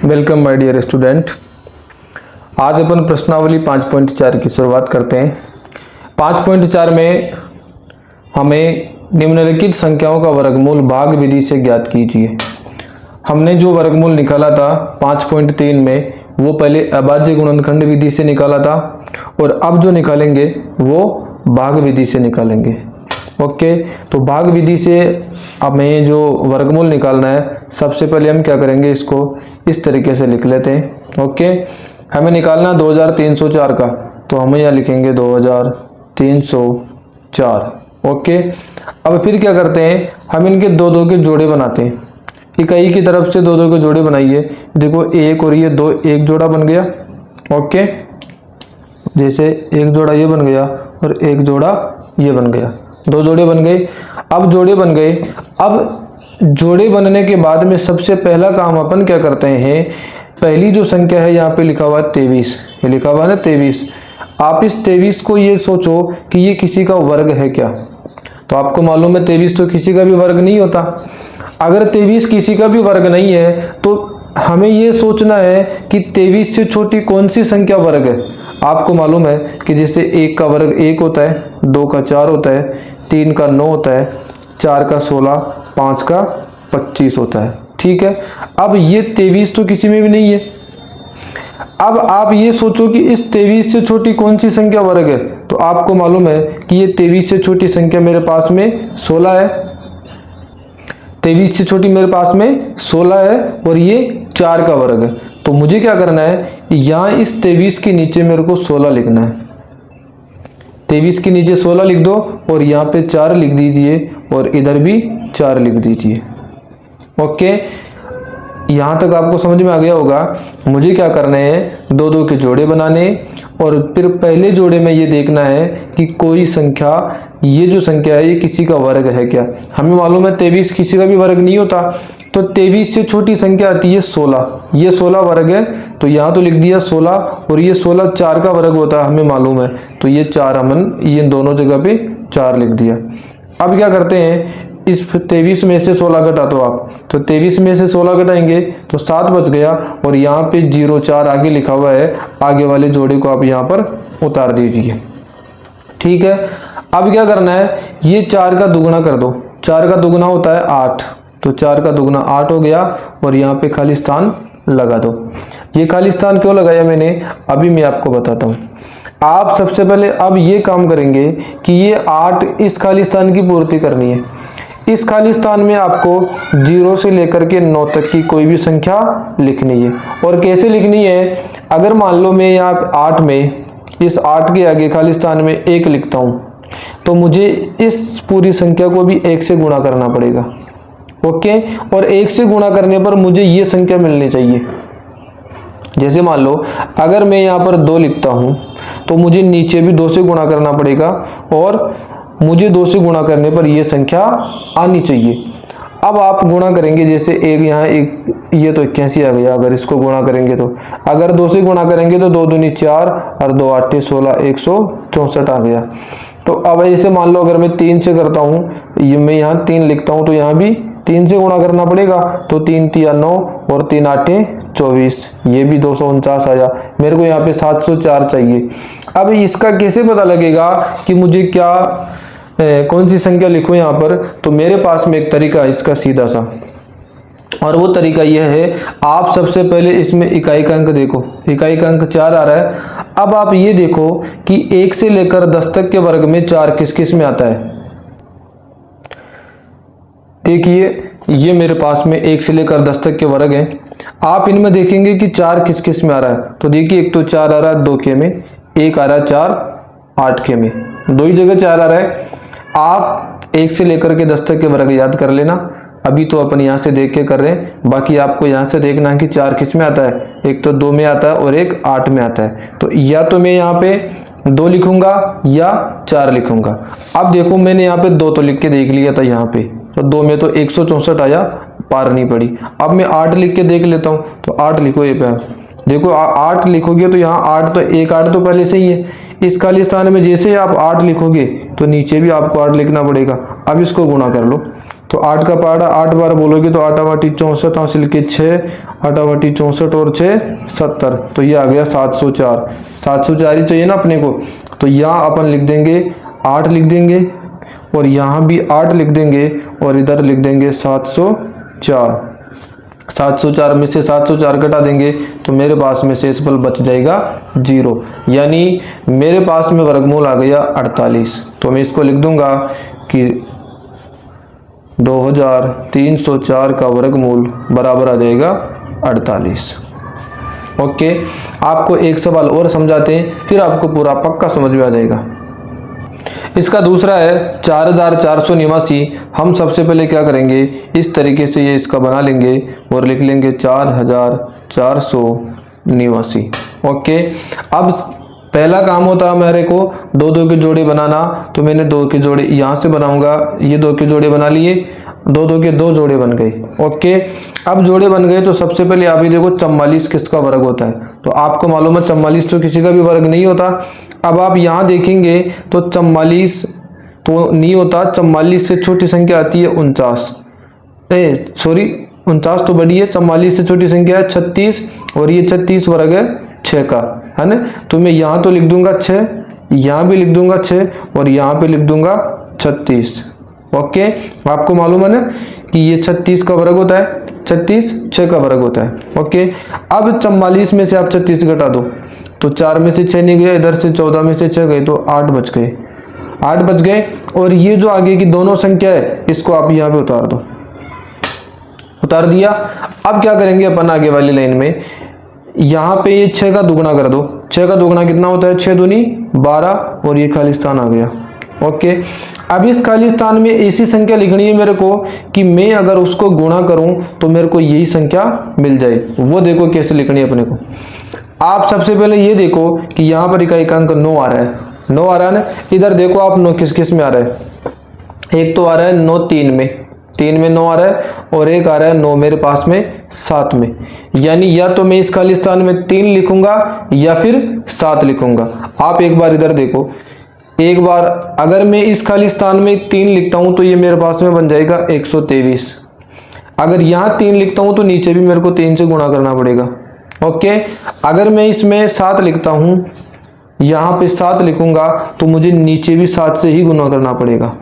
Welcome my dear student. आज अपन प्रश्नावली 5.4 की शुरुआत करते हैं। 5.4 में हमें निम्नलिखित संख्याओं का वर्गमूल भाग विधि से ज्ञात कीजिए। हमने जो वर्गमूल निकाला था 5.3 में वो पहले अभाज्य गुणनखंड विधि से निकाला था और अब जो निकालेंगे वो भाग विधि से निकालेंगे। ओके, तो भाग विधि से हमें जो वर्गमूल निकालना है, सबसे पहले हम क्या करेंगे, इसको इस तरीके से लिख लेते हैं। ओके, हमें निकालना 2304 का, तो हम यहाँ लिखेंगे 2304। ओके, अब फिर क्या करते हैं, हम इनके दो दो के जोड़े बनाते हैं। इकाई की तरफ से दो दो के जोड़े बनाइए। देखो एक और ये दो, एक जोड़ा बन गया। ओके, जैसे एक जोड़ा ये बन गया और एक जोड़ा ये बन गया, दो जोड़े बन गए। अब जोड़े बन गए, अब जोड़े बनने के बाद में सबसे पहला काम अपन क्या करते हैं, पहली जो संख्या है यहाँ पे लिखा हुआ है 23, ये लिखा हुआ है ना 23। आप इस 23 को ये सोचो कि ये किसी का वर्ग है क्या, तो आपको मालूम है 23 तो किसी का भी वर्ग नहीं होता। अगर 23 किसी का भी वर्ग नहीं है तो हमें ये सोचना है कि 23 से छोटी कौन सी संख्या वर्ग है। आपको मालूम है कि जैसे 1 का वर्ग 1 होता है, 2 का 4 होता है, 3 का 9 होता है, 4 का 16, 5 का 25 होता है। ठीक है, अब ये 23 तो किसी में भी नहीं है। अब आप ये सोचो कि इस 23 से छोटी कौन सी संख्या वर्ग है, तो आपको मालूम है कि ये 23 से छोटी संख्या मेरे पास में 16 है। 23 से छोटी मेरे पास में 16 है और ये 4 का वर्ग है। तो मुझे क्या करना है, यहाँ इस 23 के नीचे मेरे को 16 लिखना है। 23 के नीचे 16 लिख दो और यहाँ पे 4 लिख दीजिए और इधर भी 4 लिख दीजिए। ओके, यहाँ तक आपको समझ में आ गया होगा। मुझे क्या करना है, दो दो के जोड़े बनाने और फिर पहले जोड़े में ये देखना है कि कोई संख्या, ये जो संख्या है ये किसी का वर्ग है क्या। हमें मालूम है 23 किसी का भी वर्ग नहीं होता, तो 23 से छोटी संख्या आती है 16, ये 16 वर्ग है, तो यहाँ तो लिख दिया 16 और ये 16 4 का वर्ग होता है हमें मालूम है, तो ये 4 हमन ये दोनों जगह पे 4 लिख दिया। अब क्या करते हैं, इस 23 में से 16 घटा दो आप, तो 23 में से 16 घटाएंगे तो 7 बच गया और यहाँ पे 04 आगे लिखा हुआ है, आगे वाले जोड़े को आप यहाँ पर उतार दीजिए। ठीक है, अब क्या करना है, ये 4 का दुगुना कर दो। 4 का दुगुना होता है 8, तो 4 का दुगुना 8 हो गया और यहाँ पे खाली स्थान लगा दो। ये खाली स्थान क्यों लगाया मैंने, अभी मैं आपको बताता हूँ। आप सबसे पहले अब ये काम करेंगे कि ये 8 इस खाली स्थान की पूर्ति करनी है। इस खाली स्थान में आपको 0 से लेकर के 9 तक की कोई भी संख्या लिखनी है। और कैसे लिखनी है, अगर मान लो मैं यहाँ 8 में, इस 8 के आगे खाली स्थान में 1 लिखता हूँ, तो मुझे इस पूरी संख्या को भी 1 से गुणा करना पड़ेगा। ओके, और 1 से गुणा करने पर मुझे ये संख्या मिलनी चाहिए। जैसे मान लो अगर मैं यहाँ पर 2 लिखता हूँ तो मुझे नीचे भी 2 से गुणा करना पड़ेगा और मुझे 2 से गुणा करने पर यह संख्या आनी चाहिए। अब आप गुणा करेंगे, जैसे एक यहाँ एक, ये तो 81 आ गया। अगर इसको गुणा करेंगे तो, अगर 2 से गुणा करेंगे तो 2 दूनी 4 और 2 8 16, 164 आ गया। तो अब ऐसे मान लो अगर मैं 3 से करता हूँ, ये मैं यहाँ 3 लिखता हूँ तो यहाँ भी 3 से गुणा करना पड़ेगा, तो 3 3 9 और 3 8 24, ये भी 249 आया। मेरे को यहाँ पे 704 चाहिए। अब इसका कैसे पता लगेगा कि मुझे क्या कौन सी संख्या लिखूं यहाँ पर, तो मेरे पास में एक तरीका है इसका सीधा सा, और वो तरीका यह है, आप सबसे पहले इसमें इकाई का अंक देखो। इकाई का अंक 4 आ रहा है। अब आप ये देखो कि 1 से लेकर 10 तक के वर्ग में 4 किस किस में आता है। देखिए ये मेरे पास में 1 से लेकर 10 तक के वर्ग हैं। आप इनमें देखेंगे कि 4 किस किस में आ रहा है, तो देखिए एक तो 4 आ रहा है 2 के में, एक आ रहा है 4 8 के में, 2 ही जगह 4 आ रहा है। आप 1 से लेकर के 10 तक के वर्ग याद कर लेना। अभी तो अपन यहाँ से देख के कर रहे हैं, बाकी आपको यहाँ से देखना है कि 4 किस में आता है, एक तो 2 में आता है और एक 8 में आता है। तो या तो मैं यहाँ पे 2 लिखूंगा या 4 लिखूंगा। अब देखो मैंने यहाँ पे 2 तो लिख के देख लिया था यहाँ पे, तो 2 में तो 164 आया, पार नहीं पड़ी। अब मैं 8 लिख के देख लेता हूँ, तो 8 लिखो, ये पे देखो 8 लिखोगे तो यहाँ 8 तो एक 8 तो पहले से ही है। इस खाली स्थान में जैसे आप 8 लिखोगे तो नीचे भी आपको 8 लिखना पड़ेगा। अब इसको गुणा कर लो, तो 8 का पहाड़ा 8 बार बोलोगे तो 8 आवाटी 64 हासिल के 6, 8 आवाटी 64 और 6 70, तो ये आ गया 704। 704 ही चाहिए ना अपने को, तो यहाँ अपन लिख देंगे 8 लिख देंगे और यहाँ भी 8 लिख देंगे और इधर लिख देंगे 704। 704 में से 704 घटा देंगे तो मेरे पास में शेषफल बच जाएगा 0, यानी मेरे पास में वर्गमूल आ गया 48। तो मैं इसको लिख दूंगा कि 2304 का वर्गमूल बराबर आ जाएगा 48। ओके, आपको एक सवाल और समझाते हैं, फिर आपको पूरा पक्का समझ में आ जाएगा। इसका दूसरा है 4489। हम सबसे पहले क्या करेंगे, इस तरीके से ये इसका बना लेंगे और लिख लेंगे 4489। ओके, अब पहला काम होता है मेरे को दो दो के जोड़े बनाना, तो मैंने दो के जोड़े यहाँ से बनाऊंगा, ये दो के जोड़े बना लिए, दो दो के दो जोड़े बन गए। ओके, अब जोड़े बन गए तो सबसे पहले आप ही देखो 44 किसका वर्ग होता है, तो आपको मालूम है 44 तो किसी का भी वर्ग नहीं होता। अब आप यहाँ देखेंगे तो 44 तो नहीं होता, 44 से छोटी संख्या आती है 49, 49 तो बड़ी है, 44 से छोटी संख्या है 36 और ये 36 वर्ग है 6 का, है ना। तो मैं यहाँ तो लिख दूंगा 6, यहाँ भी लिख दूंगा 6 और यहाँ पे लिख दूंगा 36। ओके, आपको मालूम है ना कि ये 36 का वर्ग होता है, 36 6 का वर्ग होता है। ओके, अब 44 में से आप 36 घटा दो तो 4 में से 6 नहीं गया, इधर से 14 में से 6 गए तो 8 बच गए, 8 बच गए। और ये जो आगे की दोनों संख्या है इसको आप यहाँ पे उतार दो, उतार दिया। अब क्या करेंगे अपन आगे वाली लाइन में, यहाँ पे ये 6 का दुगना कर दो, 6 का दुगना कितना होता है, 6 दूनी 12 और ये खाली स्थान आ गया। ओके, अब इस खाली स्थान में ऐसी संख्या लिखनी है मेरे को कि मैं अगर उसको गुणा करूं तो मेरे को यही संख्या मिल जाए। वो देखो कैसे लिखनी है अपने को। आप सबसे पहले ये देखो कि यहाँ पर इकाई का अंक 9 आ रहा है, 9 आ रहा है ना। इधर देखो आप 9 किस किस में आ रहा है, एक तो आ रहा है 9 3 में, 3 में 9 आ रहा है और एक आ रहा है 9 मेरे पास में 7 में, यानी या तो मैं इस खाली स्थान में 3 लिखूंगा या फिर 7 लिखूंगा। आप एक बार इधर देखो, एक बार अगर मैं इस खाली स्थान में 3 लिखता हूं तो ये मेरे पास में बन जाएगा 123। अगर यहाँ 3 लिखता हूं तो नीचे भी मेरे को 3 से गुणा करना पड़ेगा। ओके, अगर मैं इसमें 7 लिखता हूं, यहाँ पे 7 लिखूंगा तो मुझे नीचे भी 7 से ही गुणा करना पड़ेगा।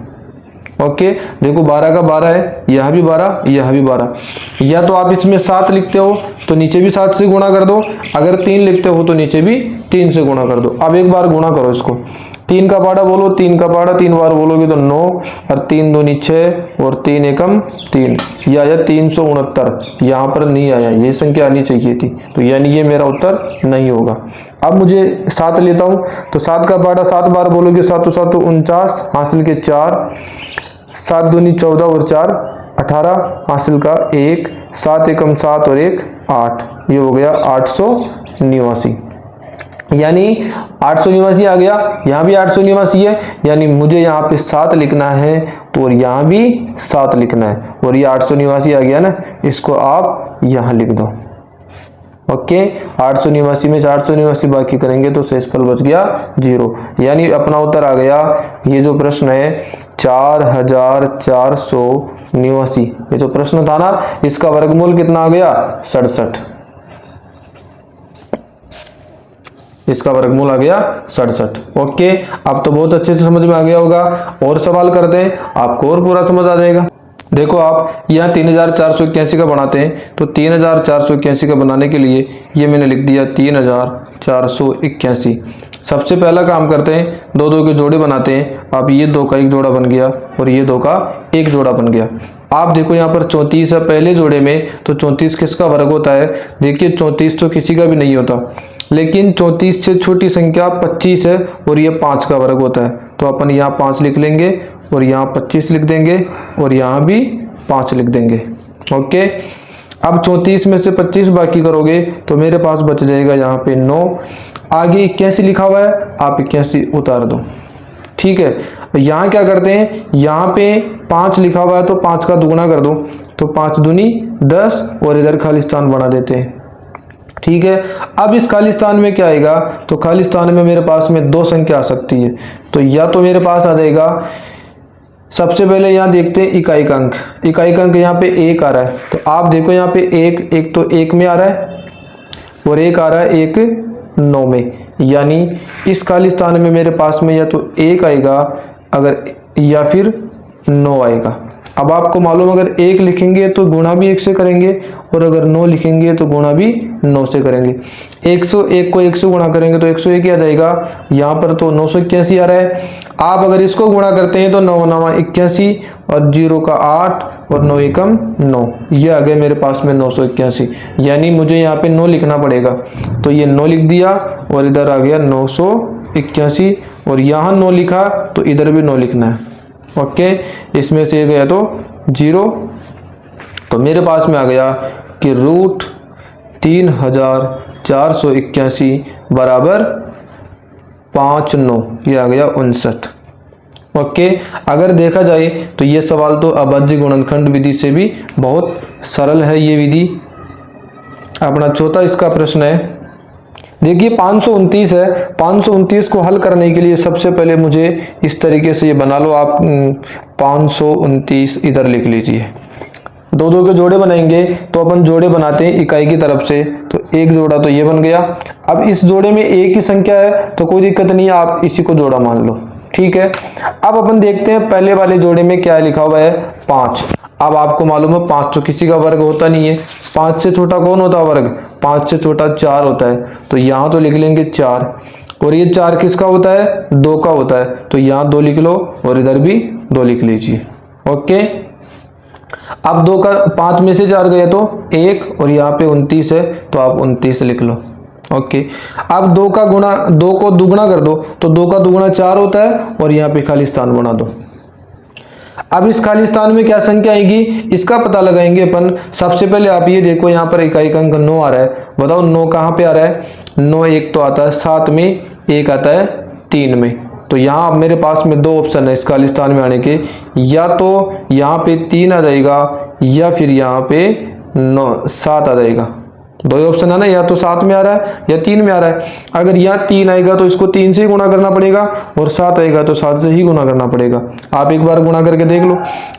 ओके, देखो 12 का 12 है, यहाँ भी 12, यहाँ भी 12। या तो आप इसमें 7 लिखते हो तो नीचे भी 7 से गुणा कर दो, अगर 3 लिखते हो तो नीचे भी 3 से गुणा कर दो। अब एक बार गुणा करो इसको, 3 का पहाड़ा बोलो, 3 का पहाड़ा 3 बार बोलोगे तो 9 और 3 दूनी 6 और 3 एकम 3, ये आया 369। यहाँ पर नहीं आया, ये संख्या आनी चाहिए थी, तो यानी ये मेरा उत्तर नहीं होगा। अब मुझे 7 लेता हूँ तो 7 का पहाड़ा 7 बार बोलोगे, 7 7 49 हासिल के 4, 7 दूनी 14 और 4 18 हासिल का 1, 7 एकम 7 और 1 8, ये हो गया 889, यानी 889 आ गया। यहाँ भी 889 है, यानी मुझे यहाँ पे 7 लिखना है तो और यहाँ भी 7 लिखना है, और ये 889 आ गया ना, इसको आप यहाँ लिख दो। ओके, 889 में से 889 बाकी करेंगे तो शेषफल बच गया 0, यानी अपना उत्तर आ गया। ये जो प्रश्न है 4489, ये जो प्रश्न था ना, इसका वर्गमूल कितना आ गया 67, इसका वर्गमूल आ गया 67। ओके, अब तो बहुत अच्छे से समझ में आ गया होगा। और सवाल करते हैं, आपको और पूरा समझ आ जाएगा। देखो आप यहाँ 3481 का बनाते हैं, तो 3481 का बनाने के लिए ये मैंने लिख दिया 3481। सबसे पहला काम करते हैं, दो दो के जोड़े बनाते हैं। अब ये 2 का एक जोड़ा बन गया और ये 2 का एक जोड़ा बन गया। आप देखो यहाँ पर 34 है पहले जोड़े में, तो 34 किसका वर्ग होता है, देखिए 34 तो किसी का भी नहीं होता, लेकिन 34 से छोटी संख्या 25 है और ये 5 का वर्ग होता है, तो अपन यहाँ 5 लिख लेंगे और यहाँ 25 लिख देंगे और यहाँ भी 5 लिख देंगे। ओके, अब 34 में से 25 बाकी करोगे तो मेरे पास बच जाएगा यहाँ पे 9, आगे 81 लिखा हुआ है, आप 81 उतार दो। ठीक है, यहाँ क्या करते हैं, यहाँ पे 5 लिखा हुआ है तो 5 का दुगुना कर दो, तो 5 दूनी 10 और इधर खाली स्थान बना देते हैं। ठीक है, अब इस खाली स्थान में क्या आएगा, तो खाली स्थान में मेरे पास में 2 संख्या आ सकती है, तो या तो मेरे पास आ जाएगा सबसे पहले यहाँ देखते हैं इकाई का अंक। इकाई का अंक यहाँ पे 1 आ रहा है, तो आप देखो यहाँ पे एक तो 1 में आ रहा है और 1 आ रहा है 1 9 में, यानी इस खाली स्थान में मेरे पास में या तो 1 आएगा अगर, या फिर 9 आएगा। अब आपको मालूम अगर 1 लिखेंगे तो गुणा भी 1 से करेंगे और अगर 9 लिखेंगे तो गुणा भी 9 से करेंगे। 101 को 1 से गुणा करेंगे तो 101 आ जाएगा, यहाँ पर तो 981 आ रहा है। आप अगर इसको गुणा करते हैं तो 9 9 81 और 0 का 8 और 9 एकम 9, ये आ गया मेरे पास में 981, यानी मुझे यहाँ पे 9 लिखना पड़ेगा। तो ये 9 लिख दिया और इधर आ गया 981 और यहाँ 9 लिखा तो इधर भी 9 लिखना है। ओके, इसमें से गया तो 0, तो मेरे पास में आ गया कि रूट 3481 बराबर 5/9, ये आ गया 59। ओके, अगर देखा जाए तो ये सवाल तो अभाज्य गुणनखंड विधि से भी बहुत सरल है ये विधि। अपना चौथा इसका प्रश्न है, देखिए 529 है। 529 को हल करने के लिए सबसे पहले मुझे इस तरीके से ये बना लो आप, 529 इधर लिख लीजिए। दो दो के जोड़े बनाएंगे तो अपन जोड़े बनाते हैं इकाई की तरफ से, तो एक जोड़ा तो ये बन गया। अब इस जोड़े में एक ही संख्या है तो कोई दिक्कत नहीं है, आप इसी को जोड़ा मान लो, ठीक है। अब अपन देखते हैं पहले वाले जोड़े में क्या लिखा हुआ है, 5। अब आपको मालूम है 5 तो किसी का वर्ग होता नहीं है, 5 से छोटा कौन होता है वर्ग, 5 से छोटा 4 होता है, तो यहाँ तो लिख लेंगे 4। और ये 4 किसका होता है, 2 का होता है, तो यहाँ 2 लिख लो और इधर भी 2 लिख लीजिए। ओके, अब 2 का 5 में से 4 गया तो 1 और यहाँ पे 29 है तो आप 29 लिख लो। ओके, अब 2 का गुणा, 2 को दुगुना कर दो तो 2 का दुगुना 4 होता है और यहाँ पे खाली स्थान बना दो। अब इस खाली स्थान में क्या संख्या आएगी, इसका पता लगाएंगे अपन। सबसे पहले आप ये देखो, यहाँ पर इकाई का अंक 9 आ रहा है, बताओ 9 कहाँ पे आ रहा है, 9 एक तो आता है 7 में, एक आता है 3 में। तो यहाँ अब मेरे पास में 2 ऑप्शन है इस खाली स्थान में आने के, या तो यहाँ पे 3 आ जाएगा या फिर यहाँ पे 7 आ जाएगा। 2 ऑप्शन है ना, या तो 7 में आ रहा है या 3 में आ रहा है। अगर यहाँ 3 आएगा तो इसको 3 से ही गुणा करना पड़ेगा और 7 आएगा तो 7 से ही गुणा करना पड़ेगा। आप एक बार गुणा करके देख लो,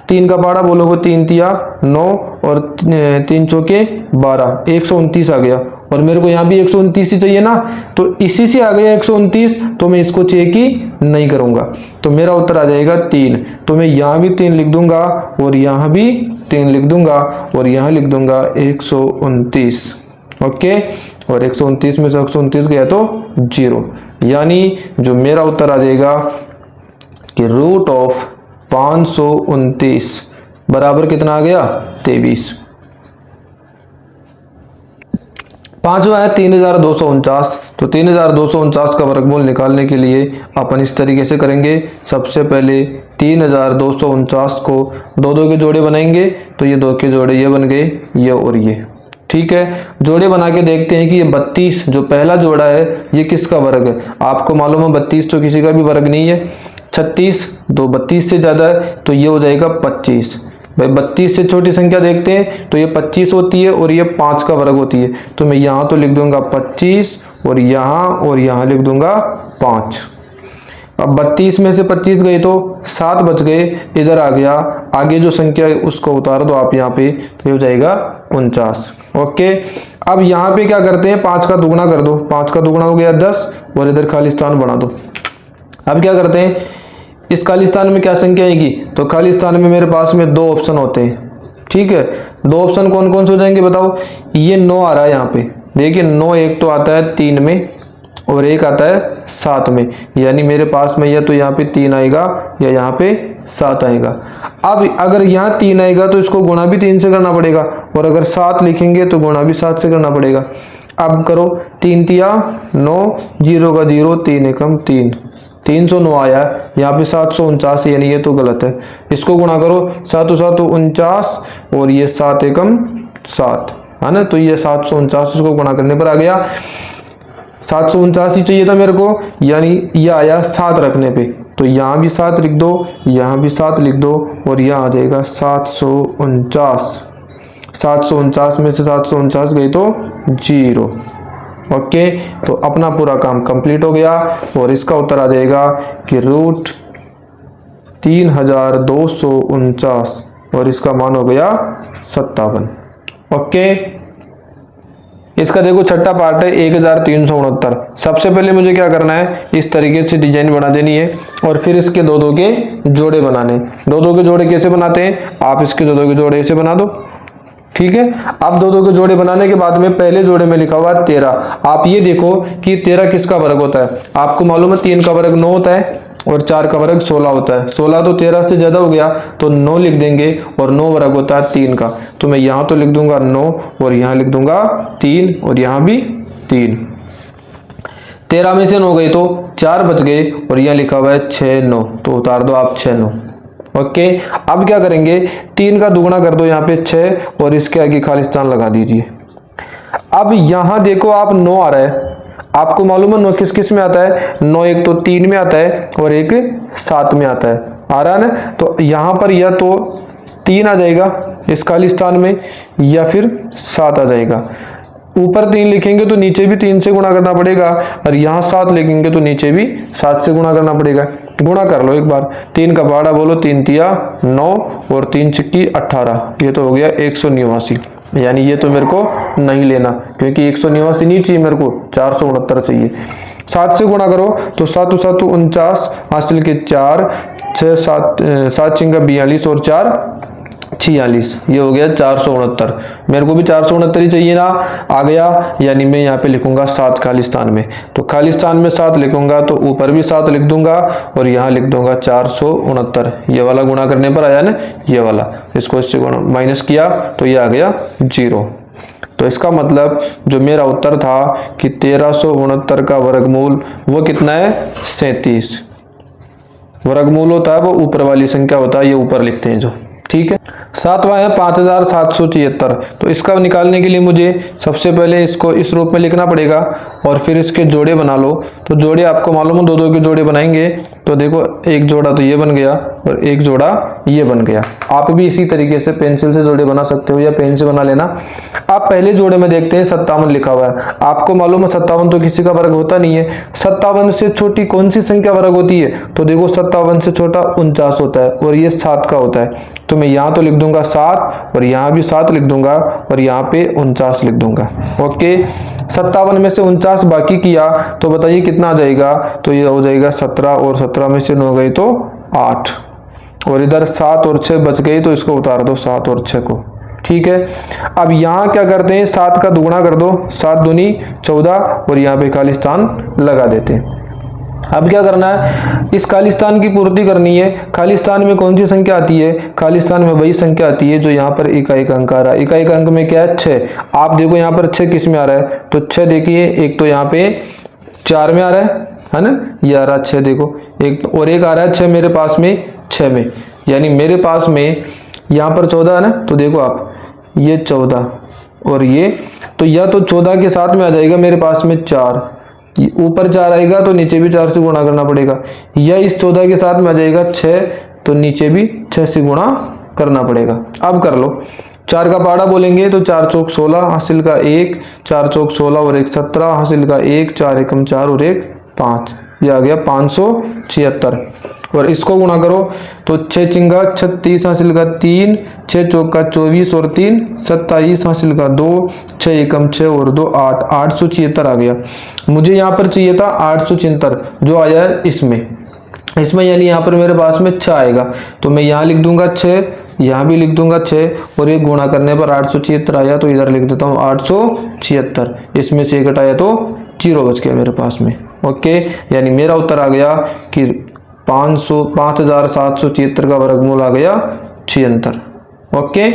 3 का पाड़ा बोलोगे 3 तिया 9 और 3 चौके 12, 129 आ गया। और मेरे को यहाँ भी 129 ही चाहिए ना, तो इसी से आ गया 129, तो मैं इसको चेक ही नहीं करूंगा, तो मेरा उत्तर आ जाएगा 3। तो मैं यहाँ भी 3 लिख दूंगा और यहाँ भी 3 लिख दूंगा और यहाँ लिख दूंगा 129। ओके, और 129 में से 129 गया तो 0, यानी जो मेरा उत्तर आ जाएगा कि रूट ऑफ 529 बराबर कितना आ गया, 23। पांचवा है 3249। तो 3249 का वर्गमूल निकालने के लिए अपन इस तरीके से करेंगे। सबसे पहले 3249 को 2 के जोड़े बनाएंगे, तो ये 2 के जोड़े ये बन गए, ये और ये, ठीक है। जोड़े बना के देखते हैं कि ये 32 जो पहला जोड़ा है ये किसका वर्ग है। आपको मालूम है 32 तो किसी का भी वर्ग नहीं है। 36 तो 32 से ज़्यादा है तो ये हो जाएगा 25। भाई 32 से छोटी संख्या देखते हैं तो ये 25 होती है और ये 5 का वर्ग होती है, तो मैं यहाँ तो लिख दूंगा 25 और यहाँ लिख दूंगा 5। अब 32 में से 25 गए तो 7 बच गए, इधर आ गया, आगे जो संख्या है उसको उतार दो आप यहाँ पे, तो हो जाएगा 49। ओके, अब यहाँ पे क्या करते हैं, 5 का दुगुना कर दो, 5 का दुगुना हो गया 10 और इधर खाली स्थान बढ़ा दो। अब क्या करते हैं, इस खाली स्थान में क्या संख्या आएगी, तो खाली स्थान में मेरे पास में 2 ऑप्शन होते हैं, ठीक है। 2 ऑप्शन कौन कौन से हो जाएंगे बताओ, ये 9 आ रहा है यहाँ पे, देखिए 9 एक तो आता है 3 में और एक आता है 7 में, यानी मेरे पास में या तो यहाँ पे 3 आएगा या यहाँ पे 7 आएगा। अब अगर यहाँ 3 आएगा तो इसको गुणा भी 3 से करना पड़ेगा और अगर 7 लिखेंगे तो गुणा भी 7 से करना पड़ेगा। अब करो 3 तिया 9, 0 का 0, 3 एकम 3, 309 आया, यहाँ पे 749 यानी ये तो गलत है। इसको गुणा करो, 7 7 49 और ये 7 एकम 7 है ना, तो ये 749 इसको गुणा करने पर आ गया 749 ही चाहिए था मेरे को, यानी ये आया 7 रखने पे, तो यहाँ भी 7 लिख दो, यहाँ भी 7 लिख दो और यहाँ आ जाएगा 749। 749 में से 749 गई तो 0। ओके, तो अपना पूरा काम कंप्लीट हो गया और इसका उत्तर आ जाएगा कि रूट 3249 और इसका मान हो गया 57। ओके, इसका देखो छठा पार्ट है 1369। सबसे पहले मुझे क्या करना है, इस तरीके से डिजाइन बना देनी है और फिर इसके दो दो के जोड़े बनाने। दो दो के जोड़े कैसे बनाते हैं, आप इसके दो दो के जोड़े ऐसे बना दो, ठीक है। अब दो दो के जोड़े बनाने के बाद में पहले जोड़े में लिखा हुआ 13। आप ये देखो कि 13 किसका वर्ग होता है, आपको मालूम है 3 का वर्ग 9 होता है और 4 का वर्ग 16 होता है। 16 तो 13 से ज्यादा हो गया तो 9 लिख देंगे और 9 वर्ग होता है 3 का, तो मैं यहाँ तो लिख दूंगा 9 और यहाँ लिख दूंगा 3 और यहाँ भी 3। 13 में से 9 गए तो 4 बच गए और यहाँ लिखा हुआ है 6 9, तो उतार दो आप 6 9। ओके, अब क्या करेंगे, 3 का दुगुना कर दो यहाँ पे 6 और इसके आगे खालिस्तान लगा दीजिए। अब यहाँ देखो आप 9 आ रहा है, आपको मालूम है 9 किस किस में आता है, 9 एक तो 3 में आता है और एक 7 में आता है, आ रहा है ना। तो यहाँ पर या तो 3 आ जाएगा इस खालिस्तान में या फिर 7 आ जाएगा। ऊपर 3 लिखेंगे तो नीचे भी 3 से गुणा करना पड़ेगा और यहाँ 7 लिखेंगे तो नीचे भी 7 से गुणा करना पड़ेगा। गुणा कर लो एक बार, 3 का पहाड़ा बोलो, 3 तिया 9 और 3 छिक्की 18, ये तो हो गया 189। यानी ये तो मेरे को नहीं लेना क्योंकि 189 नहीं चाहिए मेरे को, 469 चाहिए। 7 से गुणा करो तो 7 7 49 हासिल के 4 6 7 7 चिंगा 42 और 4 46, ये हो गया 469। मेरे को भी 469 ही चाहिए ना, आ गया। यानी मैं यहाँ पे लिखूंगा 7 खालिस्तान में, तो खालिस्तान में 7 लिखूंगा तो ऊपर भी 7 लिख दूंगा और यहाँ लिख दूंगा 469। ये वाला गुणा करने पर आया ना, ये वाला, इसको इससे माइनस किया तो ये आ गया 0। तो इसका मतलब जो मेरा उत्तर था कि 1369 का वर्गमूल वो कितना है, 37। वर्गमूल होता है वो ऊपर वाली संख्या होता है, ये ऊपर लिखते हैं जो, ठीक है। सातवां है 5776। तो इसका निकालने के लिए मुझे सबसे पहले इसको इस रूप में लिखना पड़ेगा और फिर इसके जोड़े बना लो। तो जोड़े आपको मालूम है, दो दो के जोड़े बनाएंगे तो देखो एक जोड़ा तो ये बन गया और एक जोड़ा ये बन गया। आप भी इसी तरीके से पेंसिल से जोड़े बना सकते हो या पेन से बना लेना। आप पहले जोड़े में देखते हैं 57 लिखा हुआ है, आपको मालूम है 57 तो किसी का वर्ग होता नहीं है। 57 से छोटी कौन सी संख्या वर्ग होती है, तो देखो 57 से छोटा 49 होता है और ये 7 का होता है। तो मैं यहाँ तो लिख दूंगा 7 और यहाँ भी 7 लिख दूंगा और यहाँ पे 49 लिख दूंगा। ओके, 57 में से 49 बाकी किया तो बताइए कितना आ जाएगा, तो ये हो जाएगा 17 और 17 में से 9 गए तो 8 और इधर 7 और 6 बच गए तो इसको उतार दो 7 और 6 को, ठीक है। अब यहाँ क्या करते हैं, 7 का दुगुना कर दो, 7 दूनी 14 और यहाँ पे खालिस्तान लगा देते हैं। अब क्या करना है, इस खालिस्तान की पूर्ति करनी है। खालिस्तान में कौन सी संख्या आती है, खालिस्तान में वही संख्या आती है जो यहाँ पर इकाई अंक आ रहा है। इकाई अंक में क्या है, 6। आप देखो यहाँ पर 6 किस में आ रहा है, तो 6 देखिए, एक तो यहाँ पे 4 में आ रहा है ना, ये आ रहा है 6, देखो एक और एक आ रहा है 6 मेरे पास में 6 में, यानी मेरे पास में यहाँ पर 14 है ना, तो देखो आप ये 14 और ये, तो या तो 14 के साथ में आ जाएगा मेरे पास में 4, ऊपर 4 आएगा तो नीचे भी 4 से गुणा करना पड़ेगा, या इस 14 के साथ में आ जाएगा 6 तो नीचे भी 6 से गुणा करना पड़ेगा। अब कर लो, 4 का पहाड़ा बोलेंगे तो 4 चौक 16 हासिल का 1, 4 चौक 16 और 1 17 हासिल का 1, 4 एकम 4 और 1 5, ये आ गया 576। और इसको गुणा करो तो 6 चिंगा 36 हासिल का 3, 6 चौक का 24 और 3 27 हासिल का 2, 6 एकम 6 और 2 8, 876 आ गया। मुझे यहाँ पर चाहिए था 876 जो आया है इसमें यानी यहाँ पर मेरे पास में 6 आएगा, तो मैं यहाँ लिख दूंगा 6, यहाँ भी लिख दूंगा 6 और एक गुणा करने पर 876 आया, तो इधर लिख देता हूँ 876, इसमें से एक हटाया तो 0 बच गया मेरे पास में। ओके, यानी मेरा उत्तर आ गया कि 5776 का वर्गमूल आ गया 76। ओके,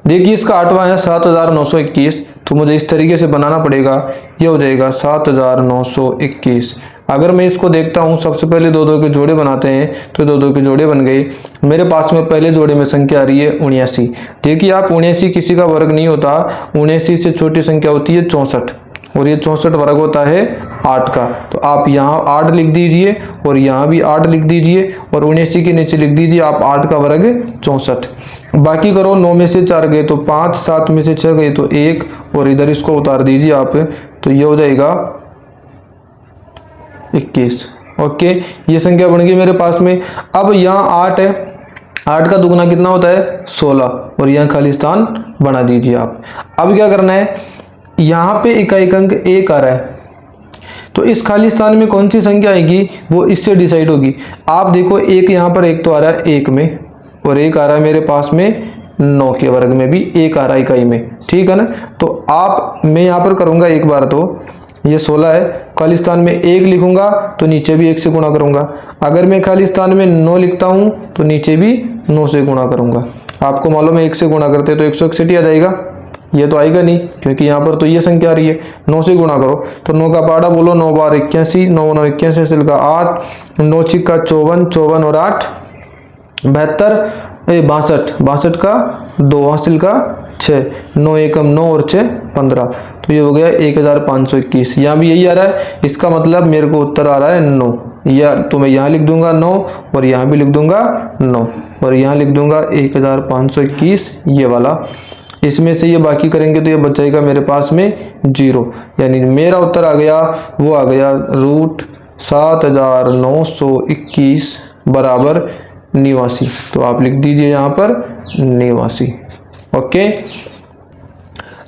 देखिए इसका 8वां है 7921, तो मुझे इस तरीके से बनाना पड़ेगा, ये हो जाएगा 7921। अगर मैं इसको देखता हूँ, सबसे पहले दो दो के जोड़े बनाते हैं, तो दो दो के जोड़े बन गए। मेरे पास में पहले जोड़े में संख्या आ रही है 79। देखिए आप 79 किसी का वर्ग नहीं होता, 79 से छोटी संख्या होती है 64 और ये 64 वर्ग होता है 8 का। तो आप यहाँ 8 लिख दीजिए और यहाँ भी 8 लिख दीजिए और 79 के नीचे लिख दीजिए आप 8 का वर्ग 64। बाकी करो, 9 में से 4 गए तो 5, 7 में से 6 गए तो 1 और इधर इसको उतार दीजिए आप, तो ये हो जाएगा 21। ओके, ये संख्या बन गई मेरे पास में। अब यहाँ 8 है, 8 का दुगना कितना होता है 16, और यहाँ खाली स्थान बना दीजिए आप। अब क्या करना है, यहाँ पे इकाई अंक 1 आ रहा है, तो इस खाली स्थान में कौन सी संख्या आएगी वो इससे डिसाइड होगी। आप देखो एक यहाँ पर एक तो आ रहा है 1 में, और एक आ रहा है मेरे पास में 9 के वर्ग में भी एक आ रहा है इकाई में, ठीक है ना। तो आप मैं यहाँ पर करूँगा एक बार, तो ये 16 है, खाली स्थान में 1 लिखूंगा तो नीचे भी 1 से गुणा करूंगा। अगर मैं खाली स्थान में 9 लिखता हूँ तो नीचे भी 9 से गुणा करूंगा। आपको मालूम है 1 से गुणा करते तो 161 आ जाएगा, ये तो आएगा नहीं क्योंकि यहाँ पर तो ये संख्या आ रही है। 9 से गुणा करो तो 9 का पाड़ा बोलो, 9 बार 81, 9 9 81 हासिल का 8, 9 6 का 54, 54 और 8 72, 62, 62 का 2 हासिल का 6, 9 एकम 9 और 6 15, तो ये हो गया 1521। यहाँ भी यही आ रहा है, इसका मतलब मेरे को उत्तर आ रहा है 9, या तो मैं यहाँ लिख दूंगा 9 और यहाँ भी लिख दूंगा 9 और यहाँ लिख दूंगा 1521 ये वाला। इसमें से ये बाकी करेंगे तो ये बच जाएगा मेरे पास में 0, यानी मेरा उत्तर आ गया वो आ गया √7921 बराबर 89। तो आप लिख दीजिए यहाँ पर 89। ओके,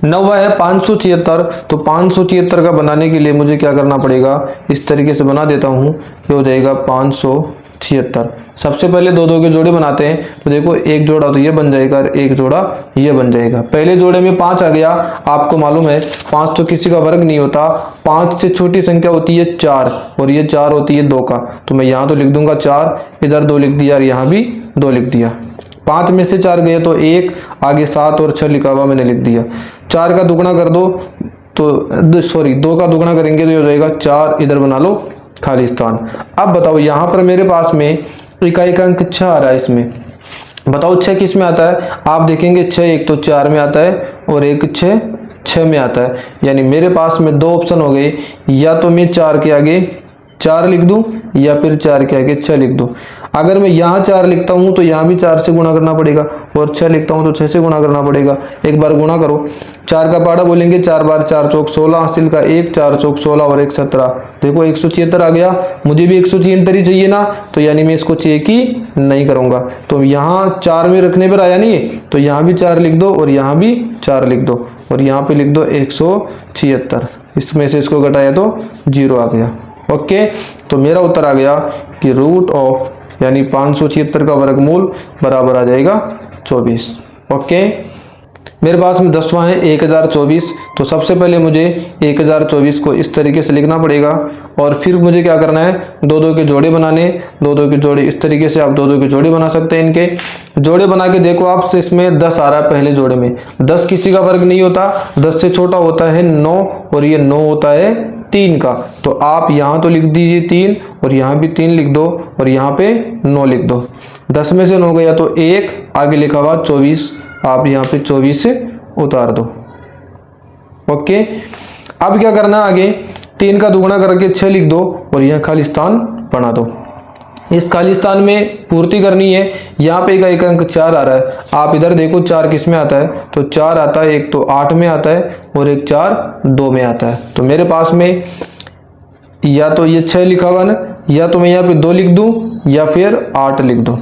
9वां है 576। तो 576 का बनाने के लिए मुझे क्या करना पड़ेगा, इस तरीके से बना देता हूँ, ये हो जाएगा 576। सबसे पहले दो दो के जोड़े बनाते हैं, तो देखो एक जोड़ा तो ये बन जाएगा और एक जोड़ा ये बन जाएगा। पहले जोड़े में 5 आ गया, आपको मालूम है 5 तो किसी का वर्ग नहीं होता, 5 से छोटी संख्या होती है 4 और ये 4 होती है 2 का, तो मैं यहाँ तो लिख दूंगा 4, इधर 2 लिख दिया और यहाँ भी 2 लिख दिया। 5 में से 4 गए तो 1, आगे 7 और 6 लिखा हुआ मैंने लिख दिया। 4 का दुगना कर दो तो सॉरी 2 का दुगना करेंगे तो ये हो जाएगा 4, इधर बना लो खाली स्थान। अब बताओ यहाँ पर मेरे पास में इकाई का अंक 6 आ रहा है, इसमें बताओ 6 किस में आता है। आप देखेंगे 6 एक तो 4 में आता है और एक 6 में आता है, यानी मेरे पास में 2 ऑप्शन हो गए, या तो मैं 4 के आगे 4 लिख दूं या फिर 4 के आगे 6 लिख दूं। अगर मैं यहाँ 4 लिखता हूँ तो यहाँ भी 4 से गुणा करना पड़ेगा, और 6 लिखता हूँ तो 6 से गुणा करना पड़ेगा। एक बार गुणा करो, 4 का पाड़ा बोलेंगे 4 बार 4 चौक 16 हासिल का 1, 4 चौक 16 और 1 17। देखो 176 आ गया, मुझे भी 176 ही चाहिए ना, तो यानी मैं इसको चेक ही नहीं करूंगा। तो यहाँ 4 में रखने पर आया नहीं, तो यहाँ भी 4 लिख दो और यहाँ भी 4 लिख दो और यहाँ पे लिख दो 176। इसमें से इसको घटाया तो 0 आ गया। ओके, तो मेरा उत्तर आ गया कि रूट ऑफ यानी 576 का वर्गमूल बराबर आ जाएगा 24। ओके, मेरे पास में 10वां है 1024। तो सबसे पहले मुझे 1024 को इस तरीके से लिखना पड़ेगा, और फिर मुझे क्या करना है, दो दो के जोड़े बनाने। दो दो के जोड़े इस तरीके से आप दो दो के जोड़े बना सकते हैं। इनके जोड़े बना के देखो आप, इसमें 10 आ रहा है पहले जोड़े में। 10 किसी का वर्ग नहीं होता, 10 से छोटा होता है 9 और ये 9 होता है 3 का। तो आप यहाँ तो लिख दीजिए 3 और यहाँ भी 3 लिख दो और यहाँ पे 9 लिख दो। 10 में से 9 गया तो 1, आगे लिखा हुआ 24, आप यहाँ पे 24 से उतार दो। ओके, अब क्या करना आगे, 3 का दुगुना करके 6 लिख दो और यहाँ खाली स्थान बना दो। इस खाली स्थान में पूर्ति करनी है। यहाँ पे एक अंक 4 आ रहा है, आप इधर देखो 4 किस में आता है, तो 4 आता है, एक तो 8 में आता है और एक 4 2 में आता है। तो मेरे पास में या तो ये 6 लिखा हुआ ना, या तो मैं यहाँ पे 2 लिख दूं या फिर 8 लिख दूं।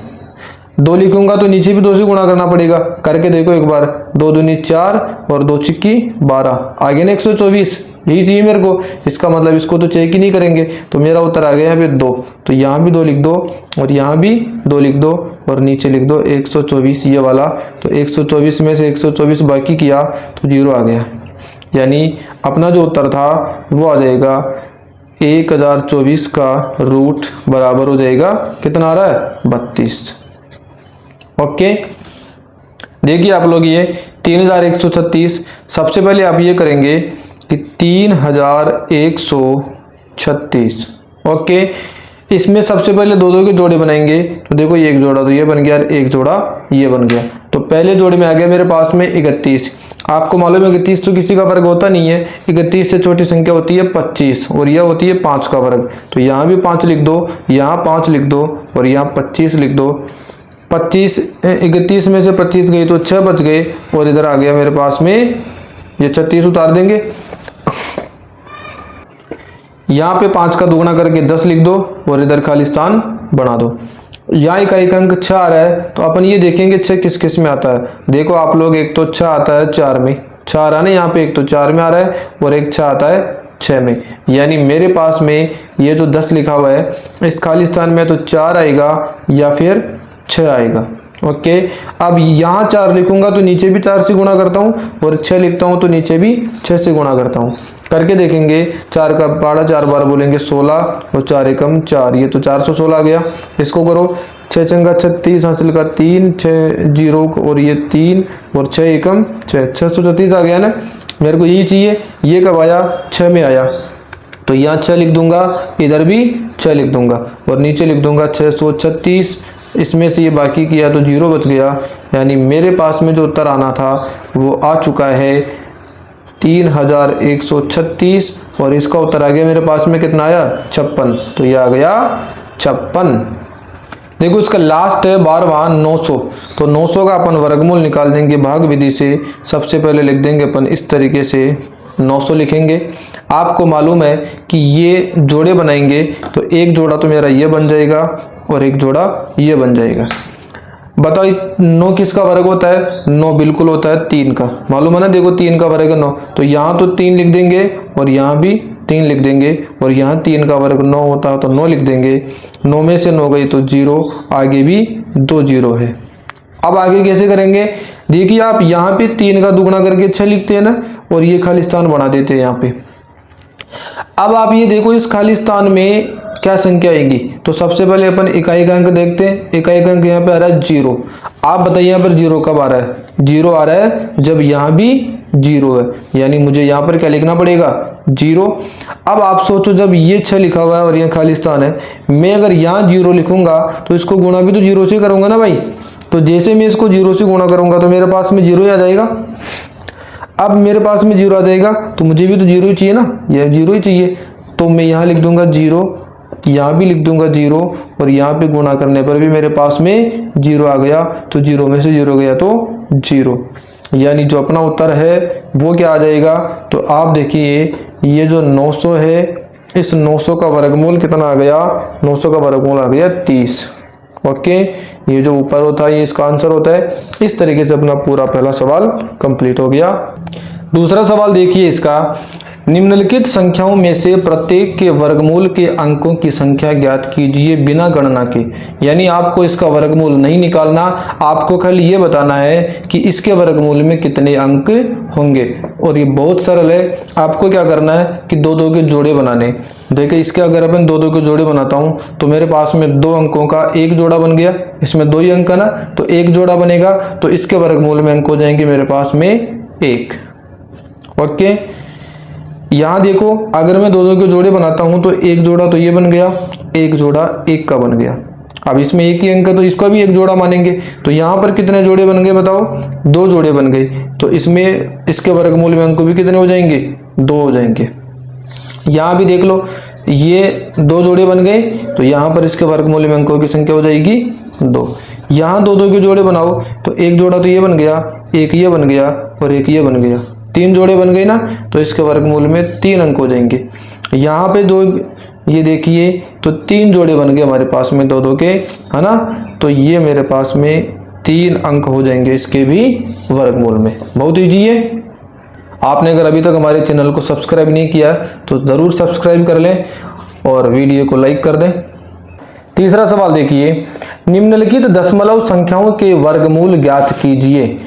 2 लिखूंगा तो नीचे भी 2 से गुणा करना पड़ेगा, करके देखो एक बार, 2 दूनी 4 और 2 छिक्की 12, आगे ना 124, यही चाहिए मेरे को। इसका मतलब इसको तो चेक ही नहीं करेंगे, तो मेरा उत्तर आ गया यहाँ पे 2। तो यहाँ भी 2 लिख दो और यहाँ भी 2 लिख दो और नीचे लिख दो 124 ये वाला। तो 124 में से 124 बाकी किया तो 0 आ गया, यानी अपना जो उत्तर था वो आ जाएगा 1024 का रूट बराबर हो जाएगा, कितना आ रहा है 32। ओके, देखिए आप लोग ये 3136। सबसे पहले आप ये करेंगे कि 3136। ओके, इसमें सबसे पहले दो दो के जोड़े बनाएंगे। तो देखो ये एक जोड़ा तो ये बन गया और एक जोड़ा ये बन गया। तो पहले जोड़े में आ गया मेरे पास में 31। आपको मालूम है 31 तो किसी का वर्ग होता नहीं है, 31 से छोटी संख्या होती है 25 और यह होती है 5 का वर्ग। तो यहाँ भी 5 लिख दो, यहाँ 5 लिख दो और यहाँ 25 लिख दो। 25 31 में से 25 गई तो 6 बच गए और इधर आ गया मेरे पास में ये 36 उतार देंगे। यहाँ पे 5 का दुगुना करके 10 लिख दो और इधर खाली स्थान बना दो। यहाँ एक अंक 6 आ रहा है, तो अपन ये देखेंगे 6 किस किस में आता है। देखो आप लोग, एक तो 6 आता है 4 में, 6 आ रहा है ना यहाँ पे, एक तो 4 में आ रहा है और एक 6 आता है 6 में। यानी मेरे पास में ये जो 10 लिखा हुआ है इस खाली स्थान में तो 4 आएगा या फिर 6 आएगा। ओके, अब यहाँ 4 लिखूंगा तो नीचे भी 4 से गुणा करता हूँ और 6 लिखता हूँ तो नीचे भी 6 से गुणा करता हूँ। करके देखेंगे, 4 का पहाड़ा 4 बार बोलेंगे 16 और 4 एकम 4, ये तो 416 आ गया। इसको करो, 6 चंगा 36 हासिल का 3, 6 जीरो और ये 3 और 6 एकम 6, 636 आ गया ना। मेरे को यही चाहिए। ये कब आया? 6 में आया, तो यहाँ 6 लिख दूंगा, इधर भी 6 लिख दूंगा और नीचे लिख दूंगा 636। इसमें से ये बाकी किया तो 0 बच गया। यानी मेरे पास में जो उत्तर आना था वो आ चुका है 3136 और इसका उत्तर आ गया मेरे पास में कितना आया? 56। तो ये आ गया 56। देखो इसका लास्ट है 12वां 900, तो 900 का अपन वर्गमूल निकाल देंगे भाग विधि से। सबसे पहले लिख देंगे अपन इस तरीके से 900 लिखेंगे। आपको मालूम है कि ये जोड़े बनाएंगे तो एक जोड़ा तो मेरा ये बन जाएगा और एक जोड़ा ये बन जाएगा। बताओ 9 किसका वर्ग होता है? 9 बिल्कुल होता है 3 का, मालूम है ना। देखो 3 का वर्ग है 9, तो यहाँ तो 3 लिख देंगे और यहाँ भी 3 लिख देंगे और यहाँ 3 का वर्ग 9 होता है तो 9 लिख देंगे। 9 में से 9 गई तो 0, आगे भी 2 0 है। अब आगे कैसे करेंगे? देखिए आप यहाँ पे 3 का दुगुना करके 6 लिखते हैं ना और ये खाली स्थान बना देते हैं यहाँ पे। अब आप ये देखो इस खाली स्थान में क्या संख्या आएगी, तो सबसे पहले अपन इकाई का अंक देखते हैं। इकाई का अंक यहाँ पे आ रहा है 0। आप बताइए यहाँ पर 0 कब आ रहा है? 0 आ रहा है जब यहाँ भी 0 है, यानी मुझे यहाँ पर क्या लिखना पड़ेगा? 0। अब आप सोचो जब ये 6 लिखा हुआ है और ये खाली स्थान है, मैं अगर यहाँ 0 लिखूंगा तो इसको गुणा भी तो 0 से करूंगा ना भाई। तो जैसे मैं इसको 0 से गुणा करूंगा तो मेरे पास में 0 आ जाएगा। अब मेरे पास में 0 आ जाएगा तो मुझे भी तो 0 ही चाहिए ना, यह 0 ही चाहिए। तो मैं यहाँ लिख दूंगा 0, यहाँ भी लिख दूंगा 0 और यहाँ पे गुणा करने पर भी मेरे पास में 0 आ गया। तो 0 में से 0 गया तो 0, यानी जो अपना उत्तर है वो क्या आ जाएगा? तो आप देखिए ये जो 900 है, इस 900 का वर्गमूल कितना आ गया? 900 का वर्गमूल आ गया 30। ओके, ये जो ऊपर होता है ये इसका आंसर होता है। इस तरीके से अपना पूरा पहला सवाल कंप्लीट हो गया। दूसरा सवाल देखिए इसका, निम्नलिखित संख्याओं में से प्रत्येक के वर्गमूल के अंकों की संख्या ज्ञात कीजिए बिना गणना के। यानी आपको इसका वर्गमूल नहीं निकालना, आपको खाली ये बताना है कि इसके वर्गमूल में कितने अंक होंगे। और ये बहुत सरल है, आपको क्या करना है कि 2-2 के जोड़े बनाने। देखिए इसके अगर अपन 2-2 के जोड़े बनाता हूँ तो मेरे पास में 2 अंकों का एक जोड़ा बन गया, इसमें 2 ही अंक है ना, तो एक जोड़ा बनेगा तो इसके वर्गमूल में अंक हो जाएंगे मेरे पास में 1। ओके, यहाँ देखो अगर मैं 2-2 के जोड़े बनाता हूं तो एक जोड़ा तो ये बन गया, एक जोड़ा 1 का बन गया। अब इसमें एक ही अंक है तो इसका भी एक जोड़ा मानेंगे। तो यहाँ पर कितने जोड़े बन गए बताओ? 2 जोड़े बन गए। तो इसमें इसके वर्गमूल में अंक भी कितने हो जाएंगे? 2 हो जाएंगे। यहाँ भी देख लो ये 2 जोड़े बन गए तो यहाँ पर इसके वर्गमूल में अंकों की संख्या हो जाएगी 2। यहाँ 2-2 के जोड़े बनाओ तो एक जोड़ा तो ये बन गया, एक ये बन गया और एक ये बन गया, 3 जोड़े बन गए ना, तो इसके वर्गमूल में 3 अंक हो जाएंगे। यहाँ पे 2, ये देखिए तो 3 जोड़े बन गए हमारे पास में 2-2 के, है ना। तो ये मेरे पास में 3 अंक हो जाएंगे इसके भी वर्गमूल में। बहुत ईजी है। आपने अगर अभी तक हमारे चैनल को सब्सक्राइब नहीं किया तो ज़रूर सब्सक्राइब कर लें और वीडियो को लाइक कर दें। तीसरा सवाल देखिए, निम्नलिखित दशमलव संख्याओं के वर्गमूल ज्ञात कीजिए।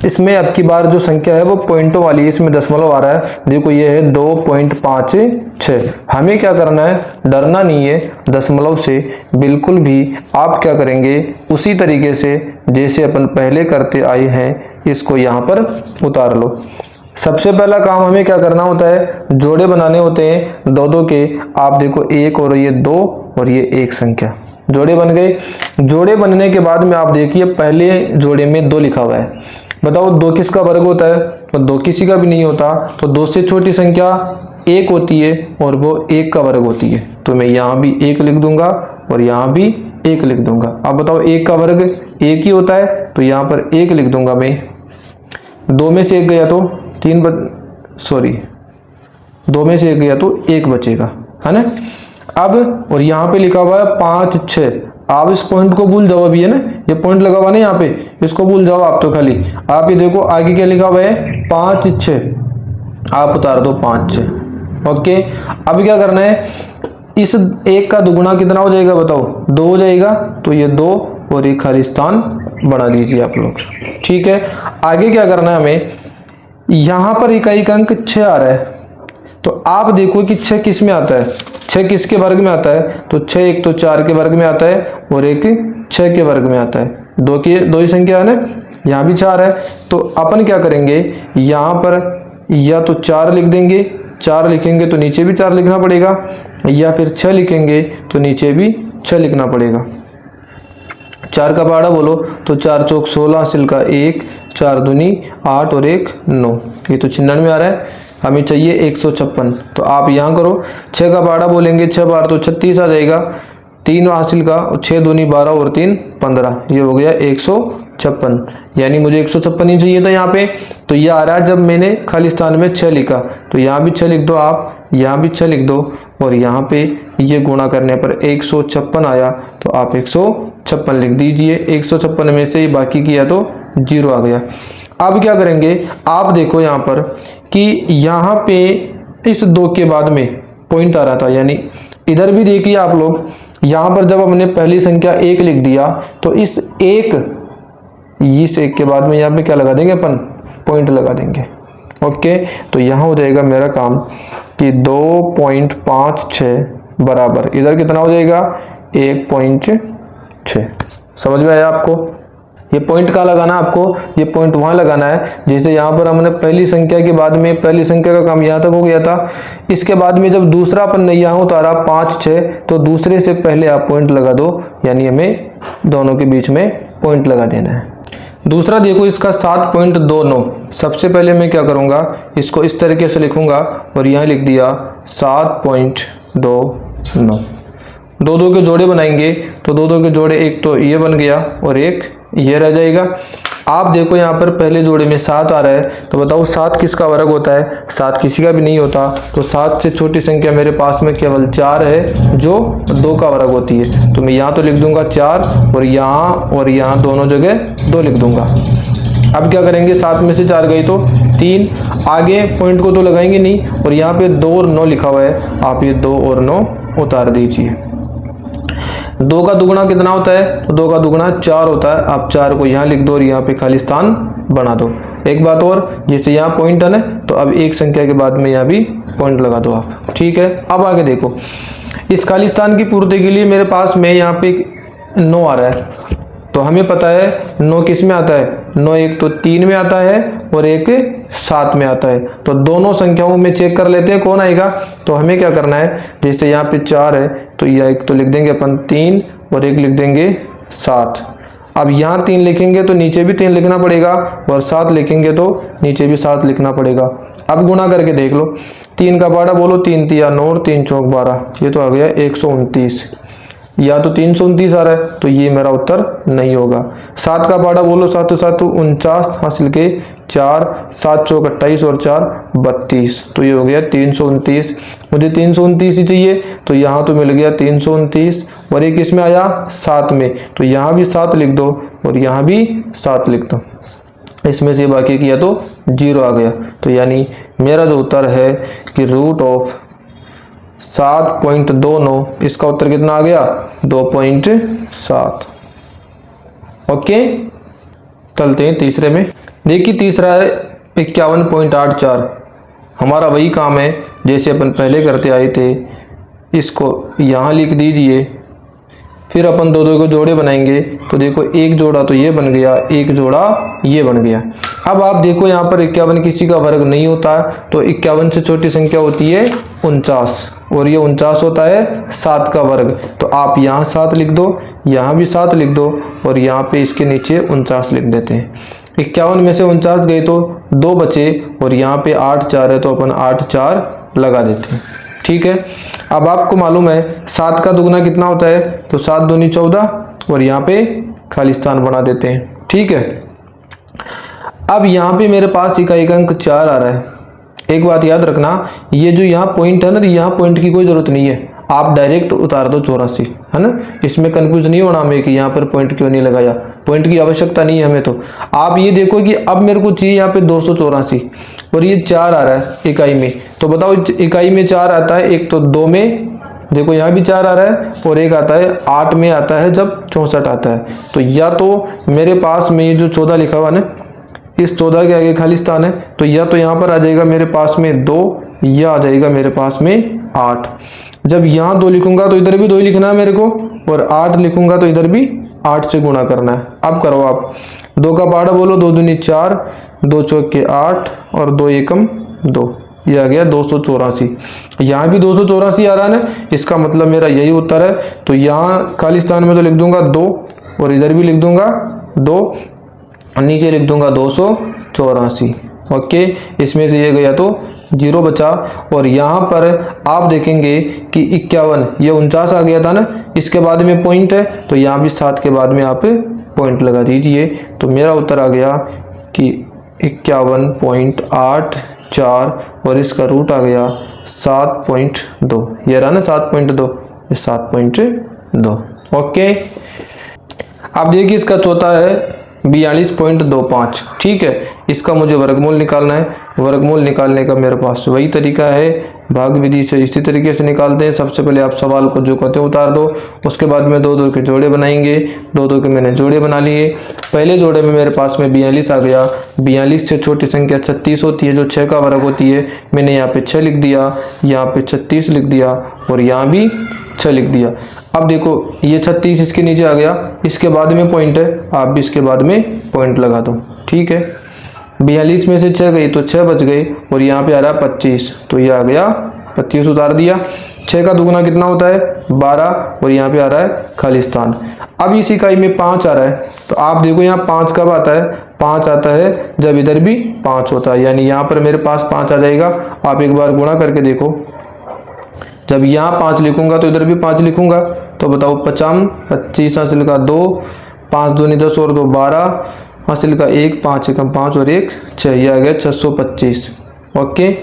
इसमें अब की बार जो संख्या है वो पॉइंटों वाली है, इसमें दशमलव आ रहा है। देखो ये है 2.56। हमें क्या करना है? डरना नहीं है दशमलव से बिल्कुल भी। आप क्या करेंगे? उसी तरीके से जैसे अपन पहले करते आए हैं इसको यहाँ पर उतार लो। सबसे पहला काम हमें क्या करना होता है? जोड़े बनाने होते हैं 2-2 के। आप देखो 1 और ये 2 और ये 1 संख्या, जोड़े बन गए। जोड़े बनने के बाद में आप देखिए पहले जोड़े में 2 लिखा हुआ है। बताओ 2 किसका वर्ग होता है? तो 2 किसी का भी नहीं होता। तो 2 से छोटी संख्या 1 होती है और वो 1 का वर्ग होती है। तो मैं यहाँ भी 1 लिख दूंगा और यहाँ भी 1 लिख दूंगा। अब बताओ 1 का वर्ग 1 ही होता है, तो यहाँ पर 1 लिख दूंगा मैं। 2 में से 1 गया तो 2 में से 1 गया तो 1 बचेगा। है ना। अब और यहाँ पे लिखा हुआ है 5 6, आप इस पॉइंट को भूल जाओ अभी, है ना, ये पॉइंट लगा हुआ ना यहाँ पे, इसको भूल जाओ आप तो खाली। आप ये देखो आगे क्या लिखा हुआ है 5 6, आप उतार दो 5 6। ओके, अब क्या करना है, इस एक का दुगुना कितना हो जाएगा बताओ, 2 हो जाएगा, तो ये 2 और एक खाली स्थान बढ़ा दीजिए आप लोग। ठीक है, आगे क्या करना है हमें, यहाँ पर इकाई का अंक 6 आ रहा है, तो आप देखो कि 6 किस में आता है, 6 किसके वर्ग में आता है, तो 6 एक तो 4 के वर्ग में आता है और एक 6 के वर्ग में आता है, दो ही संख्या है ना, यहाँ भी 4 है। तो अपन क्या करेंगे, यहाँ पर या तो 4 लिख देंगे, 4 लिखेंगे तो नीचे भी 4 लिखना पड़ेगा, या फिर 6 लिखेंगे तो नीचे भी 6 लिखना पड़ेगा। 4 का पहाड़ा बोलो तो 4 चौक 16 हासिल का 1, 4 दूनी 8 और 1 9, ये तो 96 आ रहा है, हमें चाहिए 156। तो आप यहाँ करो, 6 का पहाड़ा बोलेंगे 6 बार तो 36 आ जाएगा, 3 हासिल का, 6 दूनी 12 और 3 15, ये हो गया 156। यानी मुझे 156 ही चाहिए था यहाँ पे, तो ये आ रहा है जब मैंने खाली स्थान में 6 लिखा, तो यहाँ भी 6 लिख दो आप, यहाँ भी 6 लिख दो, और यहाँ पे ये गुणा करने पर 156 आया, तो आप 156 लिख दीजिए। 156 में से बाकी किया तो 0 आ गया। अब क्या करेंगे, आप देखो यहाँ पर कि यहाँ पे इस 2 के बाद में पॉइंट आ रहा था, यानी इधर भी देखिए आप लोग, यहाँ पर जब हमने पहली संख्या 1 लिख दिया, तो इस 1 के बाद में यहाँ पे क्या लगा देंगे अपन, पॉइंट लगा देंगे। ओके, तो यहाँ हो जाएगा मेरा काम कि 2.56 बराबर इधर कितना हो जाएगा 1.6। समझ में आया आपको, ये पॉइंट कहाँ लगाना है आपको, ये पॉइंट वहाँ लगाना है। जैसे यहाँ पर हमने पहली संख्या के बाद में, पहली संख्या का काम यहाँ तक हो गया था, इसके बाद में जब दूसरा अपन ने यहाँ उतारा 5 6, तो दूसरे से पहले आप पॉइंट लगा दो, यानी हमें दोनों के बीच में पॉइंट लगा देना है। दूसरा देखो इसका 7.29, सबसे पहले मैं क्या करूँगा, इसको इस तरीके से लिखूंगा और यहाँ लिख दिया 7.29। 2 के जोड़े बनाएंगे, तो 2 के जोड़े, एक तो ये बन गया और एक ये रह जाएगा। आप देखो यहाँ पर पहले जोड़े में 7 आ रहा है, तो बताओ 7 किसका वर्ग होता है, 7 किसी का भी नहीं होता, तो 7 से छोटी संख्या मेरे पास में केवल 4 है जो 2 का वर्ग होती है, तो मैं यहाँ तो लिख दूंगा 4 और यहाँ दोनों जगह 2 लिख दूंगा। अब क्या करेंगे, 7 में से 4 गई तो 3, आगे पॉइंट को तो लगाएंगे नहीं, और यहाँ पे 2 और 9 लिखा हुआ है, आप ये 2 और 9 उतार दीजिए। 2 का दुगुना कितना होता है, तो 2 का दुगुना 4 होता है, आप 4 को यहाँ लिख दो और यहाँ पे खाली स्थान बना दो। एक बात और, जैसे यहाँ पॉइंट है ना, तो अब एक संख्या के बाद में यहाँ भी पॉइंट लगा दो आप। ठीक है, अब आगे देखो, इस खाली स्थान की पूर्ति के लिए मेरे पास में यहाँ पे 9 आ रहा है, तो हमें पता है 9 किस में आता है, 9 एक तो 3 में आता है और एक 7 में आता है, तो दोनों संख्याओं में चेक कर लेते हैं कौन आएगा। तो हमें क्या करना है, जैसे यहाँ पे 4 है, तो यह एक तो लिख देंगे अपन 3 और एक लिख देंगे 7। अब यहाँ 3 लिखेंगे तो नीचे भी 3 लिखना पड़ेगा, और 7 लिखेंगे तो नीचे भी 7 लिखना पड़ेगा। अब गुणा करके देख लो, 3 का पहाड़ा बोलो 3 तिया 9 और 3 चौक 12, ये तो आ गया 129, या तो 329 आ रहा है, तो ये मेरा उत्तर नहीं होगा। 7 का पहाड़ा बोलो 7 7 49 हासिल के 4, 7 चौक 28 और 4 32, तो ये हो गया 329। मुझे 329 ही चाहिए, तो यहाँ तो मिल गया 329, और एक इसमें आया 7 में, तो यहाँ भी 7 लिख दो और यहाँ भी 7 लिख दो, इसमें से बाकी किया तो 0 आ गया। तो यानी मेरा जो उत्तर है कि रूट ऑफ 7.29, इसका उत्तर कितना आ गया 2.7। ओके, चलते हैं तीसरे में। देखिए तीसरा है 51.84, हमारा वही काम है जैसे अपन पहले करते आए थे, इसको यहाँ लिख दीजिए, फिर अपन 2 को जोड़े बनाएंगे, तो देखो एक जोड़ा तो ये बन गया, एक जोड़ा ये बन गया। अब आप देखो यहाँ पर 51 किसी का वर्ग नहीं होता है, तो 51 से छोटी संख्या होती है 49, और ये 49 होता है 7 का वर्ग, तो आप यहाँ 7 लिख दो, यहाँ भी 7 लिख दो, और यहाँ पे इसके नीचे 49 लिख देते हैं। 51 में से 49 गए तो 2 बचे, और यहाँ पे 8 4 है, तो अपन 8 4 लगा देते हैं। ठीक है, अब आपको मालूम है 7 का दुगुना कितना होता है, तो 7 दूनी 14, और यहाँ पे खाली स्थान बना देते हैं। ठीक है, अब यहाँ पे मेरे पास इकाई का अंक 4 आ रहा है, एक बात याद रखना, ये जो यहाँ पॉइंट है ना, यहाँ पॉइंट की कोई ज़रूरत नहीं है, आप डायरेक्ट उतार दो 84, है ना। इसमें कंफ्यूज नहीं होना हमें कि यहाँ पर पॉइंट क्यों नहीं लगाया, पॉइंट की आवश्यकता नहीं है हमें। तो आप ये देखो कि अब मेरे को चाहिए यहाँ पे 284 और ये 4 आ रहा है इकाई में, तो बताओ इकाई में 4 आता है, एक तो 2 में, देखो यहाँ भी 4 आ रहा है, और एक आता है 8 में आता है जब 64 आता है। तो या तो मेरे पास में ये जो 14 लिखा हुआ ना, इस 14 के आगे खाली स्थान है, तो या तो यहाँ पर आ जाएगा मेरे पास में 2, या आ जाएगा मेरे पास में 8। जब यहाँ 2 लिखूंगा तो इधर भी 2 ही लिखना है मेरे को, और 8 लिखूंगा तो इधर भी 8 से गुणा करना है। अब करो आप, 2 का पहाड़ा बोलो, 2 दूनी 4, 2 चौके 8 और 2 एकम 2, ये आ गया 284। यहाँ भी 284 आ रहा है ना, इसका मतलब मेरा यही उत्तर है। तो यहाँ खाली स्थान में तो लिख दूंगा 2, और इधर भी लिख दूंगा 2, नीचे लिख दूंगा 284। ओके, इसमें से ये गया तो 0 बचा। और यहाँ पर आप देखेंगे कि 51, ये 49 आ गया था ना, इसके बाद में पॉइंट है, तो यहाँ भी 7 के बाद में आप पॉइंट लगा दीजिए। तो मेरा उत्तर आ गया कि 51.84, और इसका रूट आ गया 7.2, ये रहा ना 7.2, 7.2। ओके, अब देखिए इसका चौथा है 42.25। ठीक है, इसका मुझे वर्गमूल निकालना है। वर्गमूल निकालने का मेरे पास वही तरीका है, भाग विधि से इसी तरीके से निकालते हैं। सबसे पहले आप सवाल को जो कहते हैं उतार दो, उसके बाद में 2-2 के जोड़े बनाएंगे। 2-2 के मैंने जोड़े बना लिए। पहले जोड़े में मेरे पास में 42 आ गया। 42 से छोटी संख्या 36 होती है, जो 6 का वर्ग होती है। मैंने यहाँ पे 6 लिख दिया, यहाँ पे 36 लिख दिया, और यहाँ भी 6 लिख दिया। अब देखो ये 36 इसके नीचे आ गया, इसके बाद में पॉइंट है, आप भी इसके बाद में पॉइंट लगा दो। ठीक है, 42 में से 6 गई तो 6 बच गए, और यहाँ पे आ रहा है 25, तो ये आ गया 25 उतार दिया। 6 का दुगुना कितना होता है 12, और यहाँ पे आ रहा है खाली स्थान। अब इस इकाई में 5 आ रहा है, तो आप देखो यहाँ 5 कब आता है, 5 आता है जब इधर भी 5 होता है, यानी यहाँ पर मेरे पास 5 आ जाएगा। आप एक बार गुणा करके देखो, जब यहाँ 5 लिखूंगा तो इधर भी 5 लिखूंगा, तो बताओ 50, 25 हासिल का 2, 5 दूनी 10 और 2 12, हासिल का 1, 5 एकम 5 और 1 6, ये आ गया 625। ओके,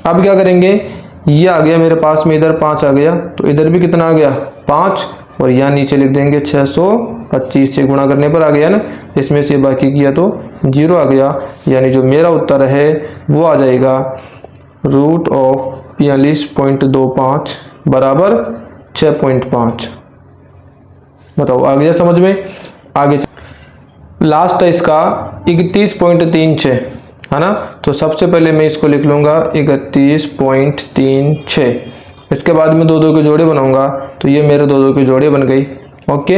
अब क्या करेंगे, ये आ गया मेरे पास में, इधर 5 आ गया, तो इधर भी कितना आ गया 5, और यहाँ नीचे लिख देंगे 625 से गुणा करने पर आ गया ना, इसमें से बाकी किया तो 0 आ गया। यानी जो मेरा उत्तर है वो आ जाएगा रूट ऑफ 42.25 बराबर 6.5। बताओ आ गया समझ में। आगे लास्ट है इसका 31.36, है ना। तो सबसे पहले मैं इसको लिख लूँगा 31.36, इसके बाद में 2-2 के जोड़े बनाऊंगा, तो ये मेरे 2-2 के जोड़े बन गई। ओके,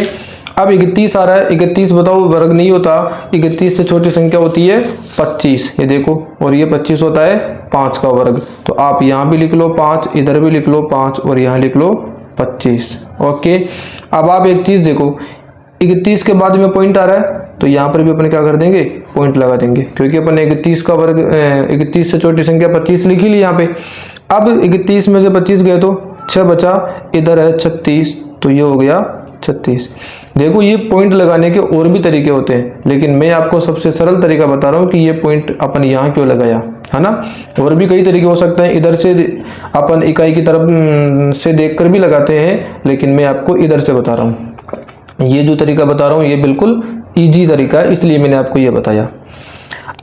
अब 31 आ रहा है, 31 बताओ वर्ग नहीं होता, 31 से छोटी संख्या होती है 25, ये देखो, और ये 25 होता है 5 का वर्ग। तो आप यहाँ भी लिख लो 5, इधर भी लिख लो 5, और यहाँ लिख लो 25। ओके, अब आप एक चीज़ देखो, 31 के बाद में पॉइंट आ रहा है, तो यहाँ पर भी अपन क्या कर देंगे, पॉइंट लगा देंगे, क्योंकि अपन 31 का वर्ग 31 से छोटी संख्या 25 लिखी ली यहाँ पे। अब 31 में से 25 गए तो 6 बचा, इधर है 36, तो ये हो गया 36। देखो ये पॉइंट लगाने के और भी तरीके होते हैं, लेकिन मैं आपको सबसे सरल तरीका बता रहा हूँ कि ये पॉइंट अपन यहाँ क्यों लगाया, है ना। और भी कई तरीके हो सकते हैं, इधर से अपन इकाई की तरफ से देखकर भी लगाते हैं, लेकिन मैं आपको इधर से बता रहा हूँ। ये जो तरीका बता रहा हूँ ये बिल्कुल ईजी तरीका है, इसलिए मैंने आपको ये बताया।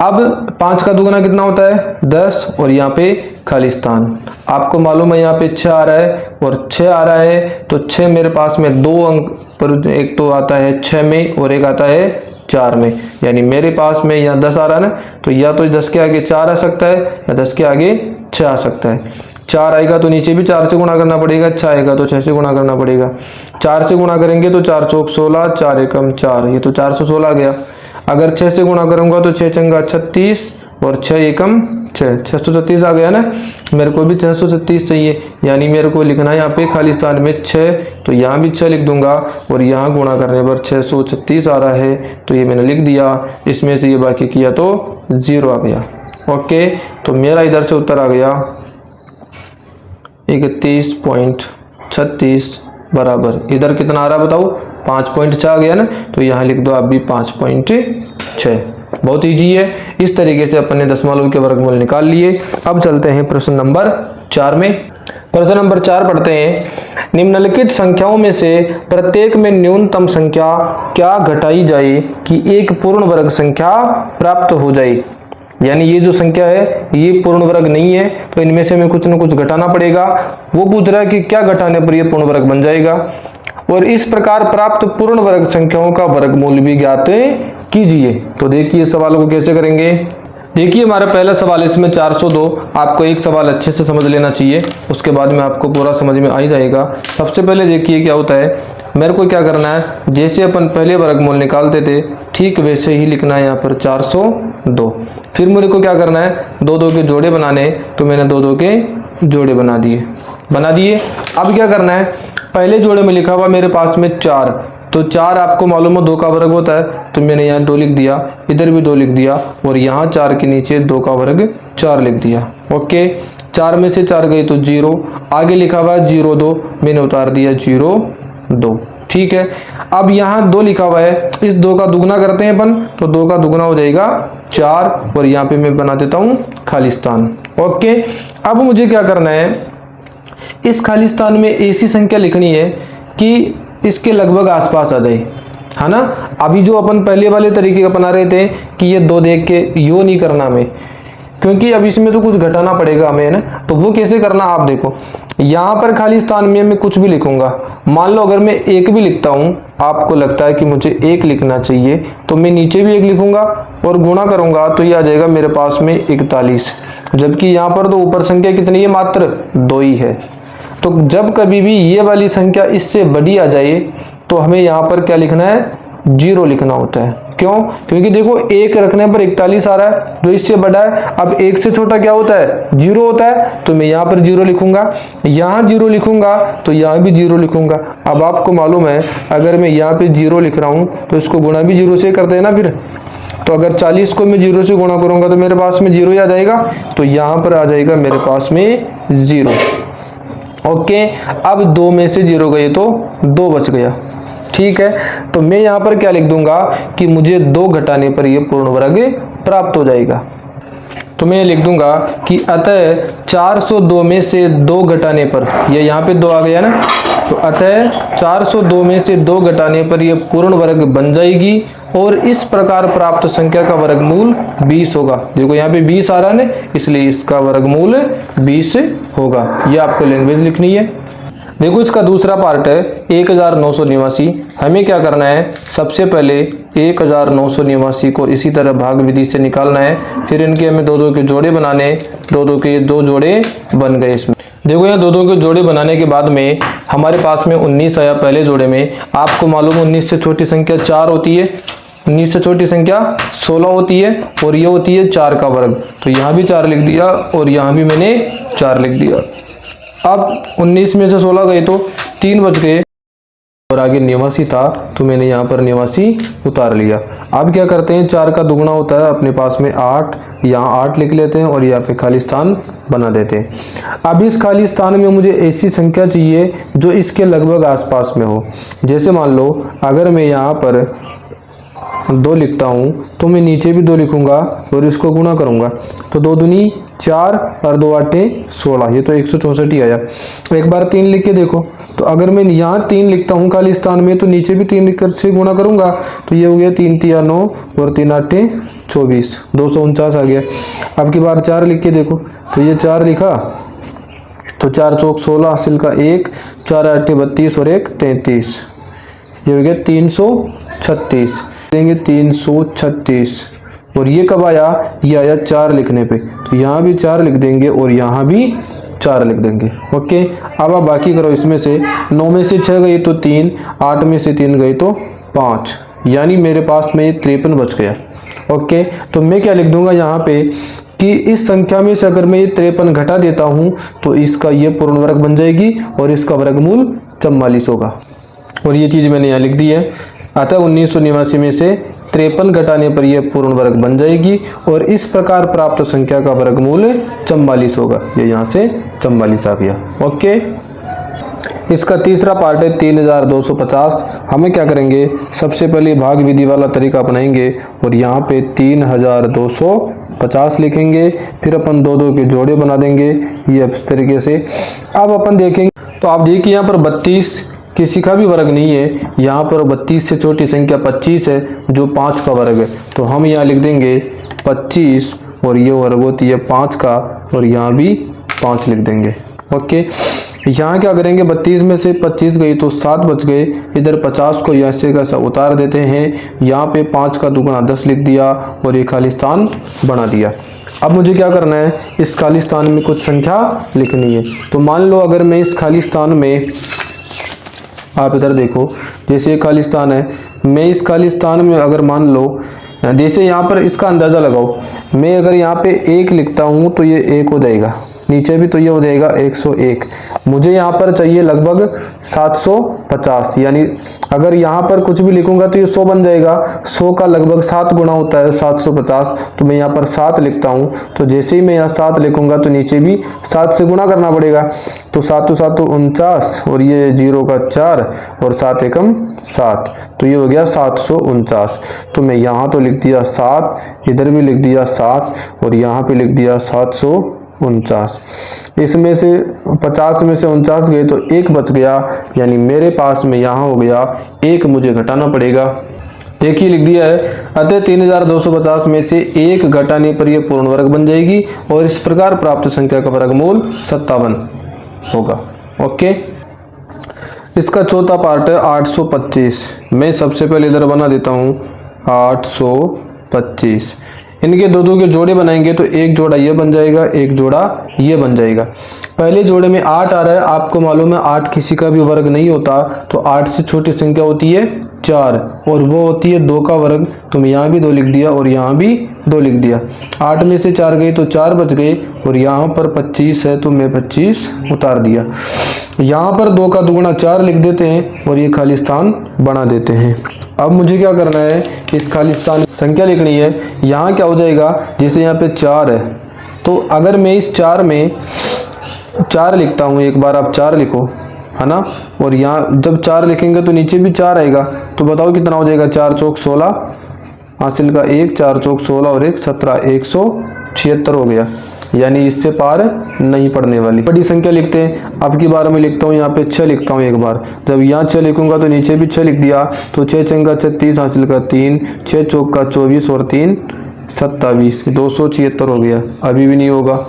अब 5 का दुगुना कितना होता है 10, और यहाँ पे खाली स्थान आपको मालूम है, यहाँ पे 6 आ रहा है और 6 आ रहा है, तो 6 मेरे पास में 2 अंक पर, एक तो आता है 6 में और एक आता है 4 में, यानी मेरे पास में यहाँ 10 आ रहा है ना, तो या तो 10 के आगे 4 आ सकता है या 10 के आगे 6 आ सकता है। 4 आएगा तो नीचे भी 4 से गुणा करना पड़ेगा, 6 आएगा तो 6 से गुणा करना पड़ेगा। 4 से गुणा करेंगे तो 4 चौक 16, 4 एकम 4, ये तो 416 आ गया। अगर 6 से गुणा करूंगा तो 6 चंगा 36 और 6 एकम 6, 636 आ गया ना। मेरे को भी 636 चाहिए, यानी मेरे को लिखना है यहाँ पे खाली स्थान में 6, तो यहाँ भी 6 लिख दूंगा, और यहाँ गुणा करने पर 636 आ रहा है, तो ये मैंने लिख दिया। इसमें से ये बाकी किया तो 0 आ गया। ओके, तो मेरा इधर से उत्तर आ गया 31.36 बराबर, इधर कितना आ रहा बताओ 5.6 आ गया ना, तो यहाँ लिख दो आप भी 5.6। बहुत ईजी है। इस तरीके से अपन ने दशमलव के वर्गमूल निकाल लिए। अब चलते हैं प्रश्न नंबर 4 में। प्रश्न नंबर 4 पढ़ते हैं। निम्नलिखित संख्याओं में से प्रत्येक में न्यूनतम संख्या क्या घटाई जाए कि एक पूर्ण वर्ग संख्या प्राप्त हो जाए। यानी ये जो संख्या है ये पूर्ण वर्ग नहीं है, तो इनमें से हमें कुछ न कुछ घटाना पड़ेगा। वो पूछ रहा है कि क्या घटाने पर ये पूर्ण वर्ग बन जाएगा। और इस प्रकार प्राप्त पूर्ण वर्ग संख्याओं का वर्गमूल भी ज्ञात कीजिए। तो देखिए सवालों को कैसे करेंगे। देखिए हमारा पहला सवाल, इसमें 402। आपको एक सवाल अच्छे से समझ लेना चाहिए, उसके बाद में आपको पूरा समझ में आ ही जाएगा। सबसे पहले देखिए क्या होता है, मेरे को क्या करना है, जैसे अपन पहले वर्गमूल निकालते थे ठीक वैसे ही लिखना है यहाँ पर 402। फिर मेरे को क्या करना है, 2-2 के जोड़े बनाने, तो मैंने 2-2 के जोड़े बना दिए। अब क्या करना है, पहले जोड़े में लिखा हुआ मेरे पास में 4, तो 4 आपको मालूम है 2 का वर्ग होता है, तो मैंने यहाँ 2 लिख दिया, इधर भी 2 लिख दिया, और यहाँ 4 के नीचे 2 का वर्ग 4 लिख दिया। ओके, 4 में से 4 गए तो 0, आगे लिखा हुआ है 0-2, मैंने उतार दिया 0-2। ठीक है, अब यहाँ 2 लिखा हुआ है, इस 2 का दुगना करते हैं अपन, तो 2 का दुगना हो जाएगा 4, और यहाँ पे मैं बना देता हूँ खालिस्तान। ओके, अब मुझे क्या करना है, इस खालिस्तान में ऐसी संख्या लिखनी है कि इसके लगभग आसपास आ जाए, है ना। अभी जो अपन पहले वाले तरीके का बना रहे थे कि ये 2 देख के यो नहीं करना हमें, क्योंकि अब इसमें तो कुछ घटाना पड़ेगा हमें, ना। तो वो कैसे करना, आप देखो यहाँ पर खालिस्तान में मैं कुछ भी लिखूंगा। मान लो अगर मैं 1 भी लिखता हूँ, आपको लगता है कि मुझे 1 लिखना चाहिए, तो मैं नीचे भी 1 लिखूंगा और गुणा करूंगा तो ये आ जाएगा मेरे पास में 41। जबकि यहाँ पर तो ऊपर संख्या कितनी है, मात्र 2 ही है। तो जब कभी भी ये वाली संख्या इससे बड़ी आ जाए तो हमें यहाँ पर क्या लिखना है, 0 लिखना होता है। क्यों, क्योंकि देखो 1 रखने पर 41 आ रहा है, जो इससे बड़ा है। अब 1 से छोटा क्या होता है, 0 होता है, तो मैं यहाँ पर 0 लिखूंगा, यहाँ 0 लिखूंगा, तो यहाँ भी 0 लिखूंगा। अब आपको मालूम है अगर मैं यहाँ पे 0 लिख रहा हूँ तो इसको गुणा भी 0 से कर देना फिर। तो अगर 40 को मैं 0 से गुणा करूंगा तो मेरे पास में 0 ही आ जाएगा, तो यहाँ पर आ जाएगा मेरे पास में 0। ओके, अब 2 में से 0 गए तो 2 बच गया। ठीक है, तो मैं यहाँ पर क्या लिख दूंगा कि मुझे 2 घटाने पर ये पूर्ण वर्ग प्राप्त हो जाएगा। तो मैं लिख दूंगा कि अतः 402 में से 2 घटाने पर, ये यहाँ पे 2 आ गया ना, तो अतः 402 में से 2 घटाने पर यह पूर्ण वर्ग बन जाएगी और इस प्रकार प्राप्त संख्या का वर्गमूल 20 होगा। देखो यहाँ पे 20 आ रहा है, इसलिए इसका वर्गमूल 20 होगा। ये आपको लैंग्वेज लिखनी है। देखो इसका दूसरा पार्ट है 1989। हमें क्या करना है, सबसे पहले 1989 को इसी तरह भाग विधि से निकालना है। फिर इनके हमें 2-2 के जोड़े बनाने, 2-2 के 2 जोड़े बन गए। इसमें देखो यहाँ 2-2 के जोड़े बनाने के बाद में हमारे पास में 19 आया पहले जोड़े में। आपको मालूम 19 से छोटी संख्या 4 होती है, 19 से छोटी संख्या 16 होती है, और ये होती है 4 का वर्ग। तो यहाँ भी 4 लिख दिया और यहाँ भी मैंने 4 लिख दिया। अब 19 में से 16 गए तो 3 बच गए, और आगे 89 था तो मैंने यहाँ पर 89 उतार लिया। अब क्या करते हैं, 4 का दुगना होता है अपने पास में 8, यहाँ 8 लिख लेते हैं और यहाँ पे खाली स्थान बना देते हैं। अब इस खाली स्थान में मुझे ऐसी संख्या चाहिए जो इसके लगभग आसपास में हो। जैसे मान लो अगर मैं यहाँ पर 2 लिखता हूँ तो मैं नीचे भी 2 लिखूंगा और इसको गुणा करूंगा, तो 2 दूनी 4 और 2 आठे 16, ये तो 164 ही आया। एक बार 3 लिख के देखो, तो अगर मैं यहाँ 3 लिखता हूँ खाली स्थान में तो नीचे भी 3 लिख कर से गुणा करूंगा, तो ये हो गया 3 तिया 9 और 3 आठे 24, 249 आ गया। अब की बार 4 लिख के देखो, तो ये 4 लिखा तो 4 चौक 16 हासिल का 1, 4 आठे 32 और 1 33, ये हो गया 336 देंगे 336। और ये कब आया, ये आया 4 लिखने पे, तो यहाँ भी 4 लिख देंगे और यहाँ भी 4 लिख देंगे। ओके, अब आप बाकी करो। इसमें से 9 में से 6 गए तो 3, 8 में से 3 गए तो 5, यानी मेरे पास में 53 बच गया। ओके, तो मैं क्या लिख दूंगा यहाँ पे कि इस संख्या में से अगर मैं ये 53 घटा देता हूँ तो इसका ये पूर्ण वर्ग बन जाएगी और इसका वर्गमूल 44 होगा। और ये चीज़ मैंने यहाँ लिख दी है। अतः 1989 में से 53 घटाने पर यह पूर्ण वर्ग बन जाएगी और इस प्रकार प्राप्त संख्या का वर्गमूल 44 होगा। ये यहाँ से 44 आ गया। ओके, इसका तीसरा पार्ट है 3250। हमें क्या करेंगे, सबसे पहले भाग विधि वाला तरीका अपनाएंगे और यहाँ पे 3250 लिखेंगे, फिर अपन दो दो के जोड़े बना देंगे ये इस तरीके से। अब अपन देखेंगे तो आप देखिए यहाँ पर 32 किसी का भी वर्ग नहीं है, यहाँ पर 32 से छोटी संख्या 25 है जो 5 का वर्ग है, तो हम यहाँ लिख देंगे 25 और ये वर्ग होती है 5 का और यहाँ भी 5 लिख देंगे। ओके, यहाँ क्या करेंगे, 32 में से 25 गई तो 7 बच गए, इधर 50 को यहाँ से कैसा उतार देते हैं, यहाँ पे 5 का दुगुना 10 लिख दिया और ये खाली स्थान बना दिया। अब मुझे क्या करना है, इस खाली स्थान में कुछ संख्या लिखनी है। तो मान लो अगर मैं इस खाली स्थान में, आप इधर देखो जैसे ये खाली स्थान है, मैं इस खाली स्थान में अगर मान लो जैसे यहाँ पर इसका अंदाज़ा लगाओ, मैं अगर यहाँ पे 1 लिखता हूँ तो ये 1 हो जाएगा, नीचे भी तो ये हो जाएगा 101। मुझे यहाँ पर चाहिए लगभग 750, यानी अगर यहाँ पर कुछ भी लिखूंगा तो ये 100 बन जाएगा। 100 का लगभग 7 गुना होता है 750, तो मैं यहाँ पर 7 लिखता हूँ। तो जैसे ही मैं यहाँ 7 लिखूंगा तो नीचे भी 7 से गुना करना पड़ेगा, तो 7 7 49 और ये 0 का 4 और 7 एकम 7, तो ये हो गया 749। तो मैं यहाँ तो लिख दिया 7, इधर भी लिख दिया 7 और यहाँ पे लिख दिया 749। इसमें से 50 में से 49 गए तो 1 बच गया, यानी मेरे पास में यहाँ हो गया 1 मुझे घटाना पड़ेगा। देखिए लिख दिया है, अतः 3250 में से 1 घटाने पर यह पूर्ण वर्ग बन जाएगी और इस प्रकार प्राप्त संख्या का वर्गमूल 57 होगा। ओके, इसका चौथा पार्ट है 825। मैं सबसे पहले इधर बना देता हूँ 825। इनके दो दो के जोड़े बनाएंगे तो एक जोड़ा ये बन जाएगा, एक जोड़ा ये बन जाएगा। पहले जोड़े में 8 आ रहा है, आपको मालूम है 8 किसी का भी वर्ग नहीं होता, तो 8 से छोटी संख्या होती है 4 और वो होती है 2 का वर्ग, तो मैं यहाँ भी 2 लिख दिया और यहाँ भी 2 लिख दिया। 8 में से 4 गए तो 4 बच गए और यहाँ पर 25 है तो मैं 25 उतार दिया। यहाँ पर 2 का दुगुना 4 लिख देते हैं और ये खाली स्थान बना देते हैं। अब मुझे क्या करना है, इस खाली स्थान संख्या लिखनी है। यहाँ क्या हो जाएगा, जैसे यहाँ पे 4 है तो अगर मैं इस 4 में 4 लिखता हूँ, एक बार आप 4 लिखो, है ना, और यहाँ जब 4 लिखेंगे तो नीचे भी 4 आएगा, तो बताओ कितना हो जाएगा। 4 चौक 16, हासिल का 1, 4 चौक 16 और 1 17, 176 हो गया, यानी इससे पार नहीं पड़ने वाली। बड़ी संख्या लिखते हैं, अब की बार में लिखता हूँ यहाँ पे 6 लिखता हूँ एक बार। जब यहाँ 6 लिखूंगा तो नीचे भी 6 लिख दिया, तो 6 चंगा 36, हासिल का 3, 6 चौक का 24 और 3 27, 276 हो गया। अभी भी नहीं होगा।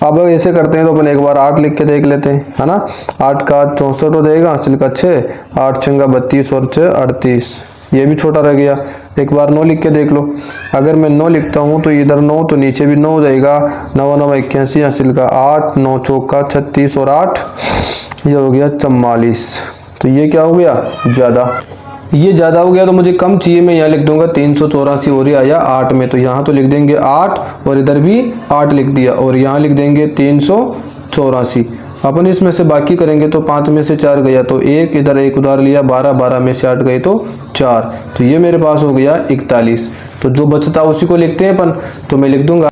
अब ऐसे करते हैं तो अपन एक बार 8 लिख के देख लेते हैं, है ना। 8 का 64 हो जाएगा, हासिल का 6, 8 छंगा 32 और 6 38, ये भी छोटा रह गया। एक बार 9 लिख के देख लो। अगर मैं 9 लिखता हूँ तो इधर 9 तो नीचे भी 9 हो जाएगा। 9 9 81, हासिल का 8, 9 चौक का 36 और 8, ये हो गया 44। तो ये क्या हो गया, ज़्यादा। ये ज़्यादा हो गया तो मुझे कम चाहिए, मैं यहाँ लिख दूंगा 384 और ये आया 8 में, तो यहाँ तो लिख देंगे 8 और इधर भी 8 लिख दिया और यहाँ लिख देंगे 384। अपन इसमें से बाकी करेंगे तो 5 में से 4 गया तो 1, इधर 1 उधार लिया, 12, 12 में से 8 गए तो 4, तो ये मेरे पास हो गया 41। तो जो बचता उसी को लिखते हैं अपन, तो मैं लिख दूंगा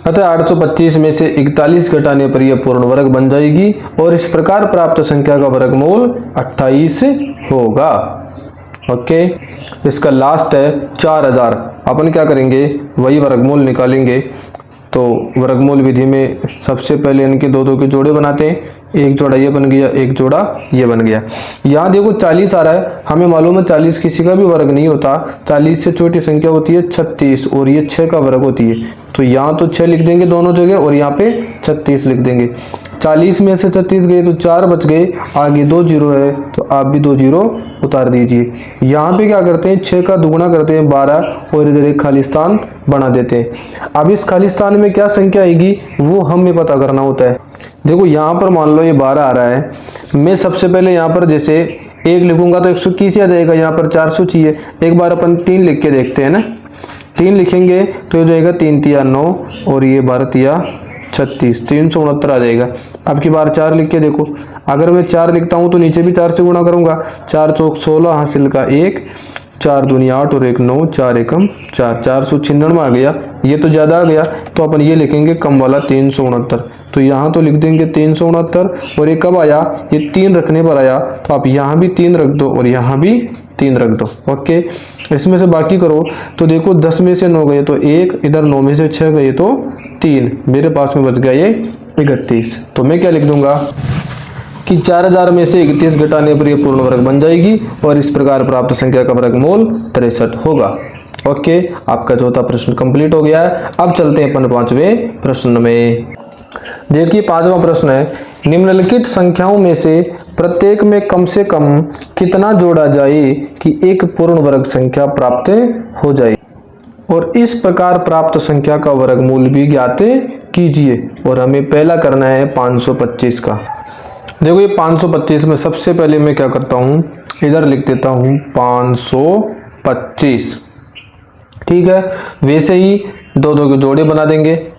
अतः 825 में से 41 घटाने पर यह पूर्ण वर्ग बन जाएगी और इस प्रकार प्राप्त संख्या का वर्गमूल 28 होगा। ओके, इसका लास्ट है 4000। अपन क्या करेंगे, वही वर्गमूल निकालेंगे। तो वर्गमूल विधि में सबसे पहले इनके दो दो के जोड़े बनाते हैं। एक जोड़ा ये बन गया, एक जोड़ा ये बन गया। यहाँ देखो 40 आ रहा है, हमें मालूम है 40 किसी का भी वर्ग नहीं होता। 40 से छोटी संख्या होती है 36 और ये 6 का वर्ग होती है, तो यहाँ तो 6 लिख देंगे दोनों जगह और यहाँ पे 36 लिख देंगे। 40 में से 36 गए तो 4 बच गए, आगे 2 जीरो है तो आप भी 2 जीरो उतार दीजिए। यहाँ पे क्या करते हैं, 6 का दुगुना करते हैं 12 और इधर एक खाली स्थान बना देते हैं। अब इस खाली स्थान में क्या संख्या आएगी वो हमें पता करना होता है। देखो यहाँ पर मान लो ये 12 आ रहा है, मैं सबसे पहले यहाँ पर जैसे 1 लिखूंगा तो 121 आ जाएगा, यहाँ पर 400 चाहिए। एक बार अपन 3 लिख के देखते हैं ना, 3 लिखेंगे तो ये जाएगा 3 तिया 9 और ये 12 तिया 36, 369 आ जाएगा। अब की बार 4 लिख के देखो, अगर मैं 4 लिखता हूँ तो नीचे भी 4 से गुणा करूंगा। 4 चौक 16, हासिल का 1, 4 दूनी 8 और 1 9, 4 एकम 4, 496 आ गया। ये तो ज़्यादा आ गया तो अपन ये लिखेंगे कम वाला 369। तो यहाँ तो लिख देंगे 369 और ये कब आया, ये 3 रखने पर आया, तो आप यहाँ भी 3 रख दो और यहाँ भी 3 रख दो। ओके, इसमें से बाकी करो तो देखो 10 में से 9 गए तो 1, इधर 9 में से 6 गए तो 3, मेरे पास में बच गया ये 31। तो मैं क्या लिख दूंगा कि 4000 में से 31 घटाने पर यह पूर्ण वर्ग बन जाएगी और इस प्रकार प्राप्त संख्या का वर्गमूल 63 होगा। ओके, आपका चौथा प्रश्न कंप्लीट हो गया है। अब चलते हैं अपन 5वें प्रश्न में। देखिए 5वां प्रश्न है, निम्नलिखित संख्याओं में से प्रत्येक में कम से कम कितना जोड़ा जाए कि एक पूर्ण वर्ग संख्या प्राप्त हो जाए, और इस प्रकार प्राप्त संख्या का वर्गमूल भी ज्ञात कीजिए। और हमें पहला करना है 525 का। देखो ये 525 में सबसे पहले मैं क्या करता हूँ, इधर लिख देता हूँ 525। ठीक है, वैसे ही 2 के जोड़े बना देंगे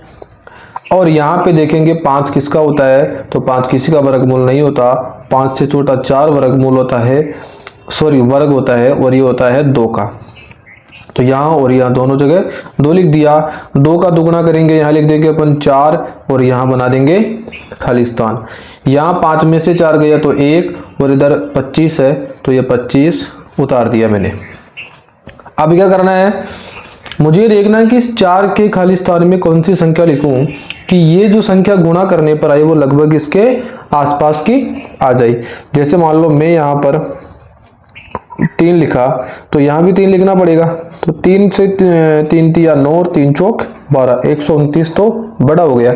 और यहाँ पे देखेंगे 5 किसका होता है, तो 5 किसी का वर्गमूल नहीं होता, 5 से छोटा 4 वर्गमूल होता है, सॉरी वर्ग होता है, और ये होता है 2 का। तो यहाँ और यहाँ दोनों जगह 2 लिख दिया। 2 का दुगुना करेंगे, यहाँ लिख देंगे अपन 4 और यहाँ बना देंगे खाली स्थान। यहाँ 5 में से 4 गया तो 1 और इधर 25 है तो ये 25 उतार दिया मैंने। अब क्या करना है, मुझे देखना है कि इस 4 के खाली स्थान में कौन सी संख्या लिखूं कि ये जो संख्या गुणा करने पर आई वो लगभग इसके आसपास की आ जाए। जैसे मान लो मैं यहाँ पर 3 लिखा तो यहाँ भी 3 लिखना पड़ेगा। तो 3 से 3 तिया 9 और 3 चौक 12, 129 तो बड़ा हो गया।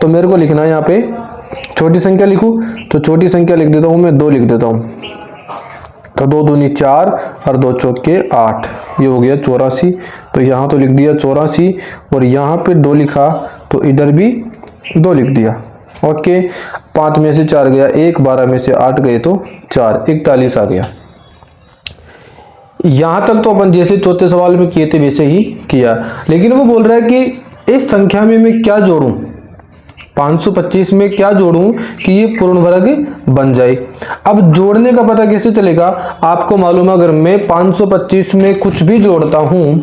तो मेरे को लिखना है यहाँ पे छोटी संख्या लिखूं, तो छोटी संख्या लिख देता हूँ मैं 2 लिख देता हूँ। तो 2 दूनी 4 और 2 चौके 8, ये हो गया 84। तो यहाँ तो लिख दिया 84 और यहाँ पे 2 लिखा तो इधर भी 2 लिख दिया। ओके, 5 में से 4 गया 1, 12 में से 8 गए तो 4, 41 आ गया। यहाँ तक तो अपन जैसे चौथे सवाल में किए थे वैसे ही किया, लेकिन वो बोल रहा है कि इस संख्या में मैं क्या जोड़ूं, 525 में क्या जोड़ूं कि ये पूर्ण वर्ग बन जाए। अब जोड़ने का पता कैसे चलेगा, आपको मालूम है अगर मैं 525 में कुछ भी जोड़ता हूं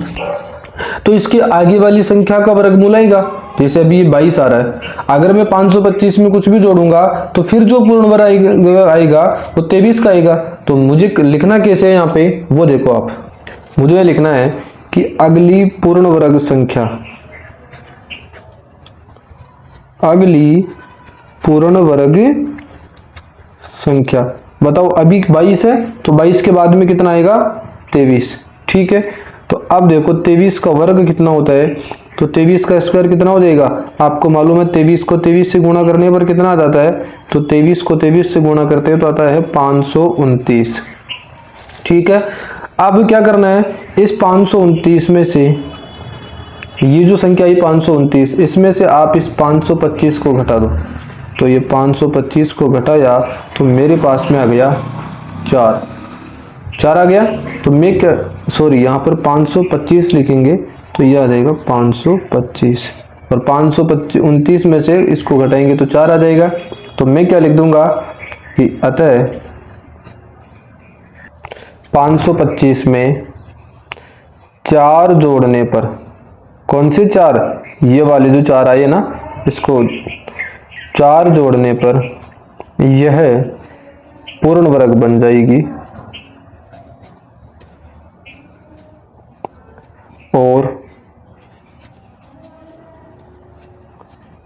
तो इसके आगे वाली संख्या का वर्गमूल आएगा। जैसे अभी ये 22 आ रहा है, अगर मैं 525 में कुछ भी जोड़ूंगा तो फिर जो पूर्ण वर्ग आएगा वो 23 का आएगा। तो मुझे लिखना कैसे है यहाँ पे वो देखो आप, मुझे लिखना है कि अगली पूर्ण वर्ग संख्या, अगली पूर्ण वर्ग संख्या बताओ। अभी 22 है तो 22 के बाद में कितना आएगा 23। ठीक है, तो अब देखो 23 का वर्ग कितना होता है, तो 23 का स्क्वायर कितना हो जाएगा, आपको मालूम है 23 को 23 से गुणा करने पर कितना आ जाता है, तो 23 को 23 से गुणा करते हैं तो आता है 529। ठीक है, अब क्या करना है, इस 529 में से ये जो संख्या है 529, इसमें से आप इस 525 को घटा दो। तो ये 525 को घटाया तो मेरे पास में आ गया 4 आ गया। तो मैं क्या, सॉरी यहाँ पर 525 लिखेंगे तो ये आ जाएगा 525 और 529 में से इसको घटाएंगे तो 4 आ जाएगा। तो मैं क्या लिख दूंगा कि अतः 525 में 4 जोड़ने पर, कौन से 4, ये वाले जो 4 आए ना, इसको 4 जोड़ने पर यह पूर्ण वर्ग बन जाएगी और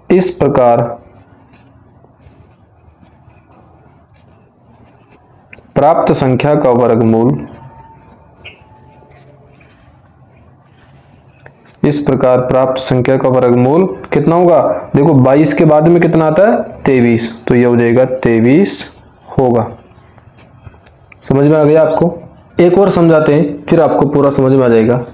इस प्रकार प्राप्त संख्या का वर्गमूल, इस प्रकार प्राप्त संख्या का वर्गमूल कितना होगा, देखो 22 के बाद में कितना आता है 23, तो यह हो जाएगा 23 होगा। समझ में आ गया आपको? एक और समझाते हैं फिर आपको पूरा समझ में आ जाएगा।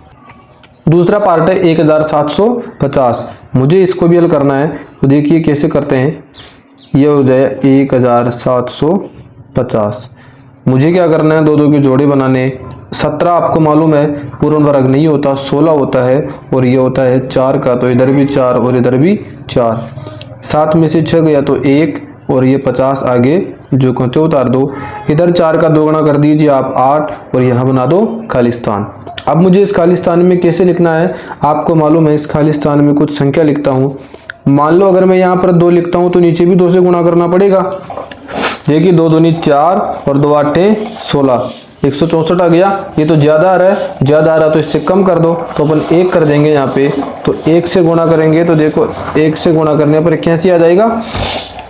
दूसरा पार्ट है 1750। मुझे इसको भी हल करना है, तो देखिए कैसे करते हैं। ये हो जाए 1750। मुझे क्या करना है, 2 के जोड़े बनाने। 17 आपको मालूम है पूर्ण वर्ग नहीं होता, 16 होता है और ये होता है 4 का, तो इधर भी 4 और इधर भी 4। 7 में से 6 गया तो 1 और ये 50 आगे जो कहते उतार दो। इधर 4 का 2 गुना कर दीजिए आप 8 और यहाँ बना दो खालिस्तान। अब मुझे इस खालिस्तान में कैसे लिखना है, आपको मालूम है इस खालिस्तान में कुछ संख्या लिखता हूँ। मान लो अगर मैं यहाँ पर 2 लिखता हूँ तो नीचे भी 2 से गुणा करना पड़ेगा। देखिए 2 दूनी 4 और 2 आठे 16, 164 आ गया। ये तो ज़्यादा आ रहा है, ज़्यादा आ रहा है तो इससे कम कर दो, तो अपन 1 कर देंगे यहाँ पे। तो 1 से गुणा करेंगे तो देखो 1 से गुणा करने पर 81 आ जाएगा।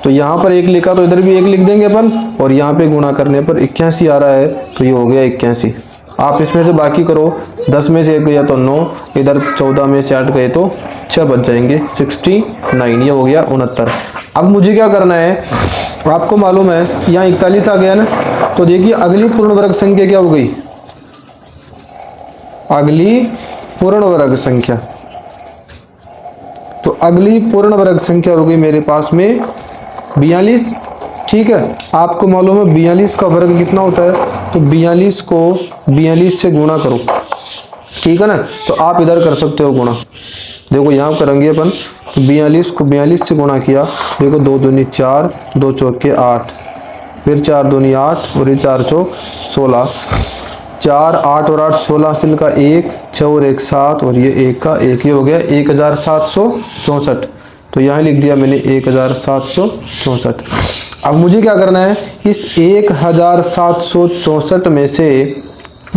तो यहाँ पर 1 लिखा तो इधर भी 1 लिख देंगे अपन, और यहाँ पे गुणा करने पर 81 आ रहा है तो ये हो गया 81। आप इसमें से बाकी करो, 10 में से 1 गया तो 9, इधर 14 में से 8 गए तो 6 बच जाएंगे, 69। ये हो गया 69। अब मुझे क्या करना है, आपको मालूम है यहाँ 41 आ गया ना, तो देखिए अगली पूर्ण वर्ग संख्या क्या हो गई, अगली पूर्ण वर्ग संख्या। तो अगली पूर्ण वर्ग संख्या हो गई मेरे पास में 42। ठीक है, आपको मालूम है 42 का वर्ग कितना होता है, तो 42 को 42 से गुणा करो। ठीक है ना, तो आप इधर कर सकते हो गुणा। देखो यहाँ करेंगे अपन, तो 42 को 42 से गुणा किया। देखो 2 दूनी 4, 2 चौके 8, फिर 4 दूनी 8 और ये 4 चौक 16, 4 8 और 8 16 हासिल का 1, 6 और 1 7 और ये 1 का 1, ये हो गया 1764। तो यहाँ लिख दिया मैंने 1764। अब मुझे क्या करना है, इस 1764 में से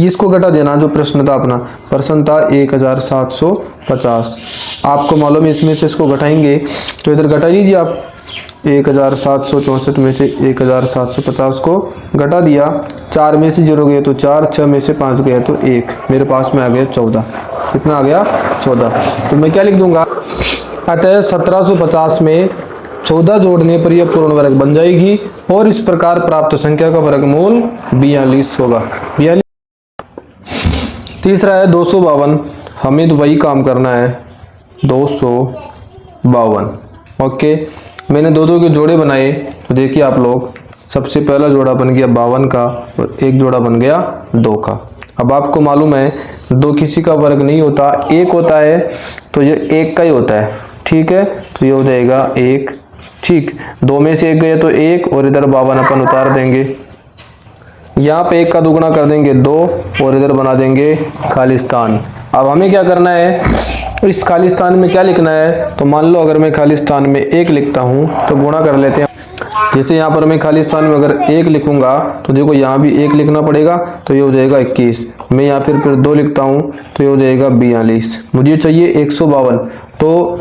इसको घटा देना। जो प्रश्न था अपना, प्रश्न था 1750। आपको मालूम है इसमें से इसको घटाएंगे तो इधर घटा लीजिए आप। 1764 में से 1750 को घटा दिया, 4 में से 0 गए तो 4, 6 में से 5 गए तो 1, मेरे पास में आ गया 14। कितना आ गया 14। तो मैं क्या लिख दूंगा, अतः 1750 में 14 जोड़ने पर यह पूर्ण वर्ग बन जाएगी और इस प्रकार प्राप्त संख्या का वर्गमूल 42 होगा। 42। तीसरा है 252। हमें तो वही काम करना है, 252। ओके, मैंने 2 के जोड़े बनाए। तो देखिए आप लोग, सबसे पहला जोड़ा बन गया 52 का और एक जोड़ा बन गया 2 का। अब आपको मालूम है 2 किसी का वर्ग नहीं होता, 1 होता है, तो ये 1 का ही होता है। ठीक है, तो ये हो जाएगा 1। ठीक, 2 में से 1 गए तो 1 और इधर 52 अपन उतार देंगे। यहाँ पे 1 का 2 गुना कर देंगे 2 और इधर बना देंगे खालिस्तान। अब हमें क्या करना है, इस खालिस्तान में क्या लिखना है, तो मान लो अगर मैं खालिस्तान में 1 लिखता हूँ तो गुणा कर लेते हैं। जैसे यहाँ पर मैं खालिस्तान में अगर 1 लिखूंगा तो देखो यहाँ भी 1 लिखना पड़ेगा, तो ये हो जाएगा 21। मैं यहाँ फिर 2 लिखता हूँ तो ये हो जाएगा 42। मुझे चाहिए 152, तो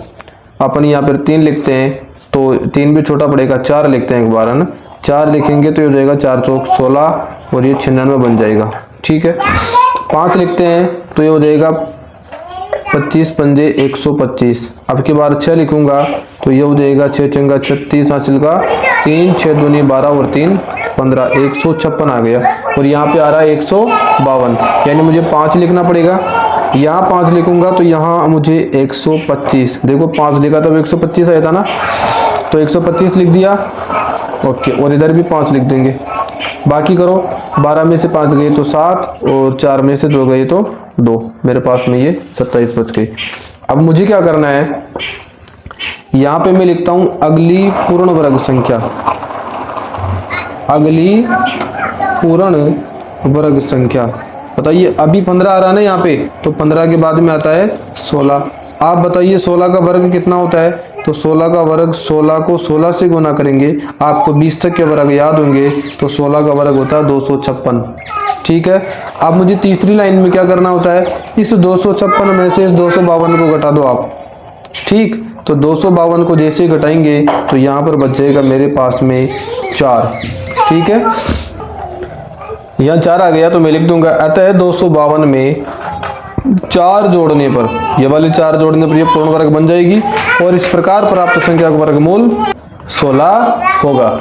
अपन यहाँ पर 3 लिखते हैं, तो 3 भी छोटा पड़ेगा, 4 लिखते हैं एक बार, है ना। 4 लिखेंगे तो ये हो जाएगा 4 चौक 16 और ये 96 बन जाएगा। ठीक है, 5 लिखते हैं तो ये हो जाएगा 25 पंजे 125। अब की बार 6 लिखूंगा तो ये हो जाएगा 6 चंगा 36 हासिल का 3, 6 दूनी 12 और 3 15, 156 आ गया। और यहाँ पे आ रहा है 152, यानी मुझे 5 लिखना पड़ेगा। यहाँ 5 लिखूंगा तो यहाँ मुझे 125, देखो 5 लिखा तब 125 आया था ना, तो 125 लिख दिया। ओके, और इधर भी 5 लिख देंगे। बाकी करो, 12 में से 5 गए तो 7 और 4 में से 2 गए तो 2, मेरे पास में ये 27 बच गई। अब मुझे क्या करना है, यहाँ पे मैं लिखता हूँ अगली पूर्ण वर्ग संख्या। अगली पूर्ण वर्ग संख्या बताइए, अभी 15 आ रहा है ना यहाँ पे, तो 15 के बाद में आता है 16। आप बताइए 16 का वर्ग कितना होता है, तो 16 का वर्ग, 16 को 16 से गुना करेंगे, आपको 20 तक के वर्ग याद होंगे, तो 16 का वर्ग होता है 256। ठीक है, अब मुझे तीसरी लाइन में क्या करना होता है, इस 256 में से इस 252 को घटा दो आप। ठीक, तो 252 को जैसे घटाएंगे तो यहाँ पर बच जाएगा मेरे पास में 4। ठीक है, यहाँ 4 आ गया तो मैं लिख दूंगा, अतः 252 में 4 जोड़ने पर, ये वाले 4 जोड़ने पर ये पूर्ण वर्ग बन जाएगी और इस प्रकार प्राप्त संख्या का वर्गमूल 16 होगा।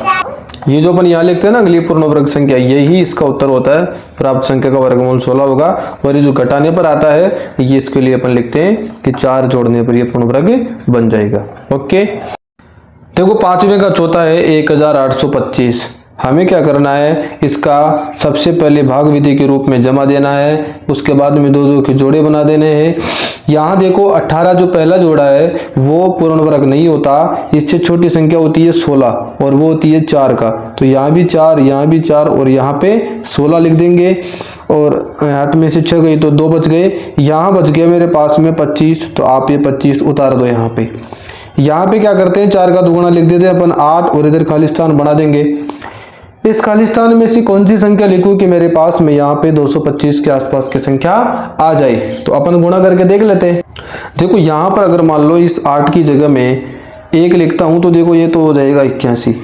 ये जो अपन यहाँ लिखते हैं ना अगली पूर्ण वर्ग संख्या, यही इसका उत्तर होता है, प्राप्त संख्या का वर्गमूल 16 होगा। और ये जो घटाने पर आता है ये इसके लिए अपन लिखते हैं कि 4 जोड़ने पर ये पूर्ण वर्ग बन जाएगा। ओके, देखो 5वें का चौथा है 1825। हमें क्या करना है, इसका सबसे पहले भाग विधि के रूप में जमा देना है, उसके बाद में दो दो के जोड़े बना देने हैं। यहाँ देखो 18 जो पहला जोड़ा है वो पूर्ण वर्ग नहीं होता, इससे छोटी संख्या होती है 16 और वो होती है 4 का। तो यहाँ भी 4, यहाँ भी 4 और यहाँ पे 16 लिख देंगे। और 8 में से 6 गई तो 2 बच गए, यहाँ बच गया मेरे पास में 25, तो आप ये 25 उतार दो यहाँ पे। यहाँ पे क्या करते हैं, 4 का दुगुना लिख देते हैं अपन 8 और इधर खाली स्थान बना देंगे। इस खाली स्थान में से कौन सी संख्या लिखूं कि मेरे पास में यहाँ पे 225 के आसपास की संख्या आ जाए, तो अपन गुणा करके देख लेते हैं। देखो यहाँ पर अगर मान लो इस 8 की जगह में 1 लिखता हूँ तो देखो ये तो हो जाएगा 81।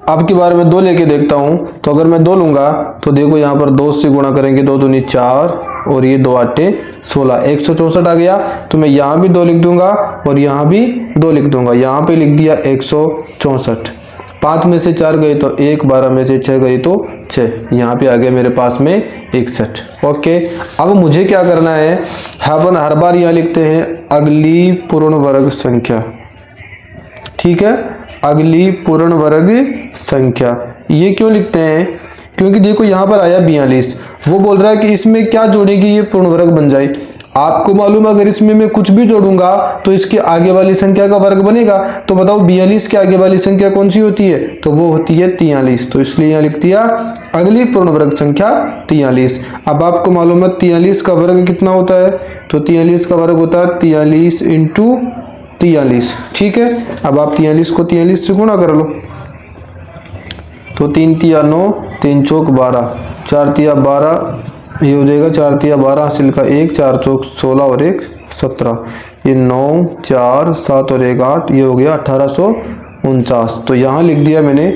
अब की बार मैं 2 लेके देखता हूँ, तो अगर मैं 2 लूंगा तो देखो यहाँ पर 2 से गुणा करेंगे, 2 दूनी 4 और ये 2 8 16, 164 आ गया। तो मैं यहाँ भी 2 लिख दूंगा और यहाँ भी 2 लिख दूंगा, यहाँ पे लिख दिया 164। 5 में से 4 गए तो 1, 12 में से 6 गई तो 6, यहाँ पे आ गया मेरे पास में 61। ओके, अब मुझे क्या करना है, अपन हर बार यहाँ लिखते हैं अगली पूर्ण वर्ग संख्या। ठीक है, अगली पूर्ण वर्ग संख्या। ये क्यों लिखते हैं, क्योंकि देखो यहाँ पर आया 42, वो बोल रहा है कि इसमें क्या जोड़ेगी ये पूर्ण वर्ग बन जाए। आपको मालूम है अगर इसमें मैं कुछ भी जोड़ूंगा तो इसके आगे वाली संख्या का वर्ग बनेगा। तो बताओ 42 के आगे वाली संख्या कौन सी होती है, तो वो होती है 43। तो इसलिए यहाँ लिख दिया अगली पूर्ण वर्ग संख्या 43। अब आपको मालूम है 43 का वर्ग कितना होता है, तो 43 का वर्ग होता है 43 इंटू 43। ठीक है, अब आप 43 को 43 से गुणा कर लो, तो 3 तिया 9, 3 चौक 12, 4 तिया 12, ये हो जाएगा 4 तिया 12, हासिल का 1, 4 चौक 16 और 1 17, ये 9 4 7 और 1 8, ये हो गया 1849। तो यहाँ लिख दिया मैंने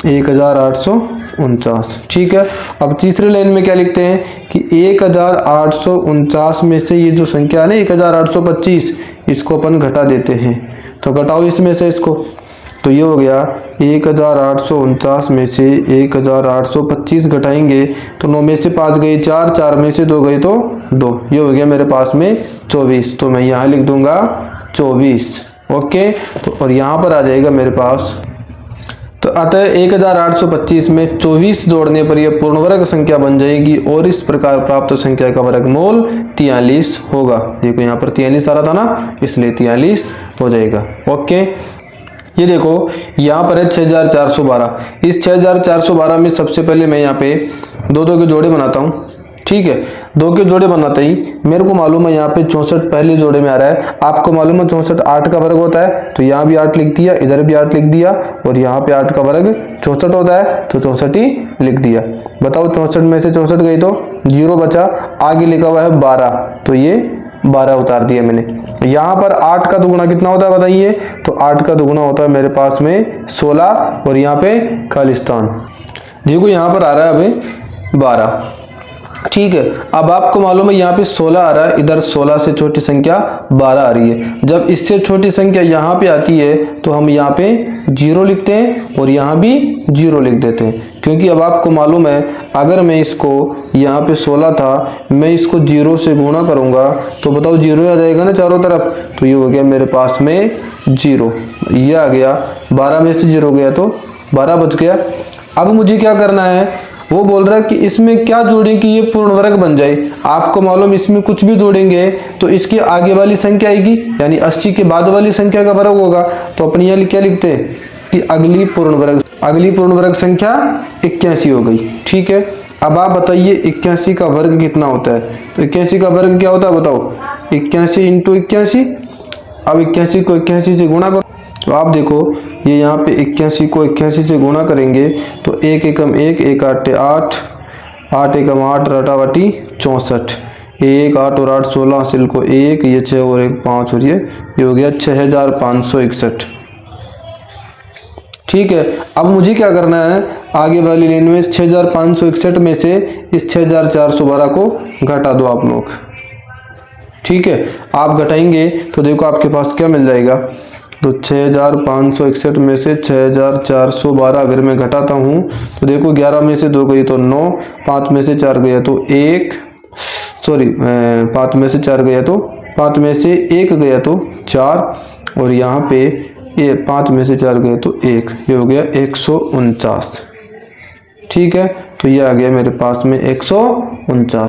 1849। ठीक है, अब तीसरे लाइन में क्या लिखते हैं कि 1849 में से ये जो संख्या है ना 1825, इसको अपन घटा देते हैं। तो घटाओ इसमें से इसको, तो ये हो गया 1849 में से 1825 घटाएंगे तो 9 में से 5 गए 4, 4 में से 2 गए तो 2, ये हो गया मेरे पास में 24। तो मैं यहाँ लिख दूंगा 24। ओके, तो और यहाँ पर आ जाएगा मेरे पास, तो अतः 1825 में 24 जोड़ने पर यह पूर्ण वर्ग संख्या बन जाएगी और इस प्रकार प्राप्त संख्या का वर्गमूल 43 होगा। देखो यहाँ पर 43 आ रहा था ना, इसलिए 43 हो जाएगा। ओके, ये देखो यहाँ पर है 6412। इस 6412 में सबसे पहले मैं यहाँ पे 2 के जोड़े बनाता हूँ। ठीक है, 2 के जोड़े बनाते ही मेरे को मालूम है यहाँ पे 64 पहले जोड़े में आ रहा है। आपको मालूम है 64 8 का वर्ग होता है, तो यहाँ भी 8 लिख दिया, इधर भी 8 लिख दिया और यहाँ पे 8 का वर्ग 64 होता है, तो 64 ही लिख दिया। बताओ 64 में से 64 गई तो 0 बचा, आगे लिखा हुआ है 12, तो ये 12 उतार दिया मैंने। यहाँ पर 8 का दुगुना कितना होता है बताइए, तो 8 का दुगुना होता है मेरे पास में 16 और यहाँ पे खालिस्तान। देखो यहाँ पर आ रहा है अभी 12। ठीक है, अब आपको मालूम है यहाँ पे 16 आ रहा है, इधर 16 से छोटी संख्या 12 आ रही है। जब इससे छोटी संख्या यहाँ पे आती है तो हम यहाँ पे 0 लिखते हैं और यहाँ भी 0 लिख देते हैं, क्योंकि अब आपको मालूम है अगर मैं इसको यहाँ पे 16 था, मैं इसको 0 से गुणा करूँगा तो बताओ 0 आ जाएगा ना चारों तरफ, तो ये हो गया मेरे पास में 0, ये आ गया। 12 में से 0 गया तो 12 बच गया। अब मुझे क्या करना है, वो बोल रहा है कि इसमें क्या जोड़ें कि ये पूर्ण वर्ग बन जाए। आपको मालूम इसमें कुछ भी जोड़ेंगे तो इसके आगे वाली संख्या आएगी, यानी 80 के बाद वाली संख्या का वर्ग होगा। तो अपनी यहाँ क्या लिखते हैं कि अगली पूर्ण वर्ग संख्या 81 हो गई। ठीक है, अब आप बताइए 81 का वर्ग कितना होता है, तो 81 का वर्ग क्या होता है बताओ, 81 इंटू 81। अब 81 को 81 से गुणा करो, तो आप देखो ये यहाँ पे 81 को 81 से गुणा करेंगे तो 1 एकम 1, 1 8 8, 8 एकम 8 रटावटी 64, 1 8 और 8 16, हासिल को 1, ये 6 और 1 5 और ये हो गया 6561। ठीक है, अब मुझे क्या करना है, आगे वाली लाइन में 6561 में से इस 6412 को घटा दो आप लोग। ठीक है, आप घटाएंगे तो देखो आपके पास क्या मिल जाएगा, तो 6561 में से 6412 अगर मैं घटाता हूँ तो देखो 11 में से 2 गई तो 9, 5 में से 4 गया तो 1, 5 में से 4 गया तो 5 में से 1 गया तो 4 और यहाँ पे ये 5 में से 4 गए तो 1, ये हो गया 149। ठीक है, तो ये आ गया मेरे पास में 149।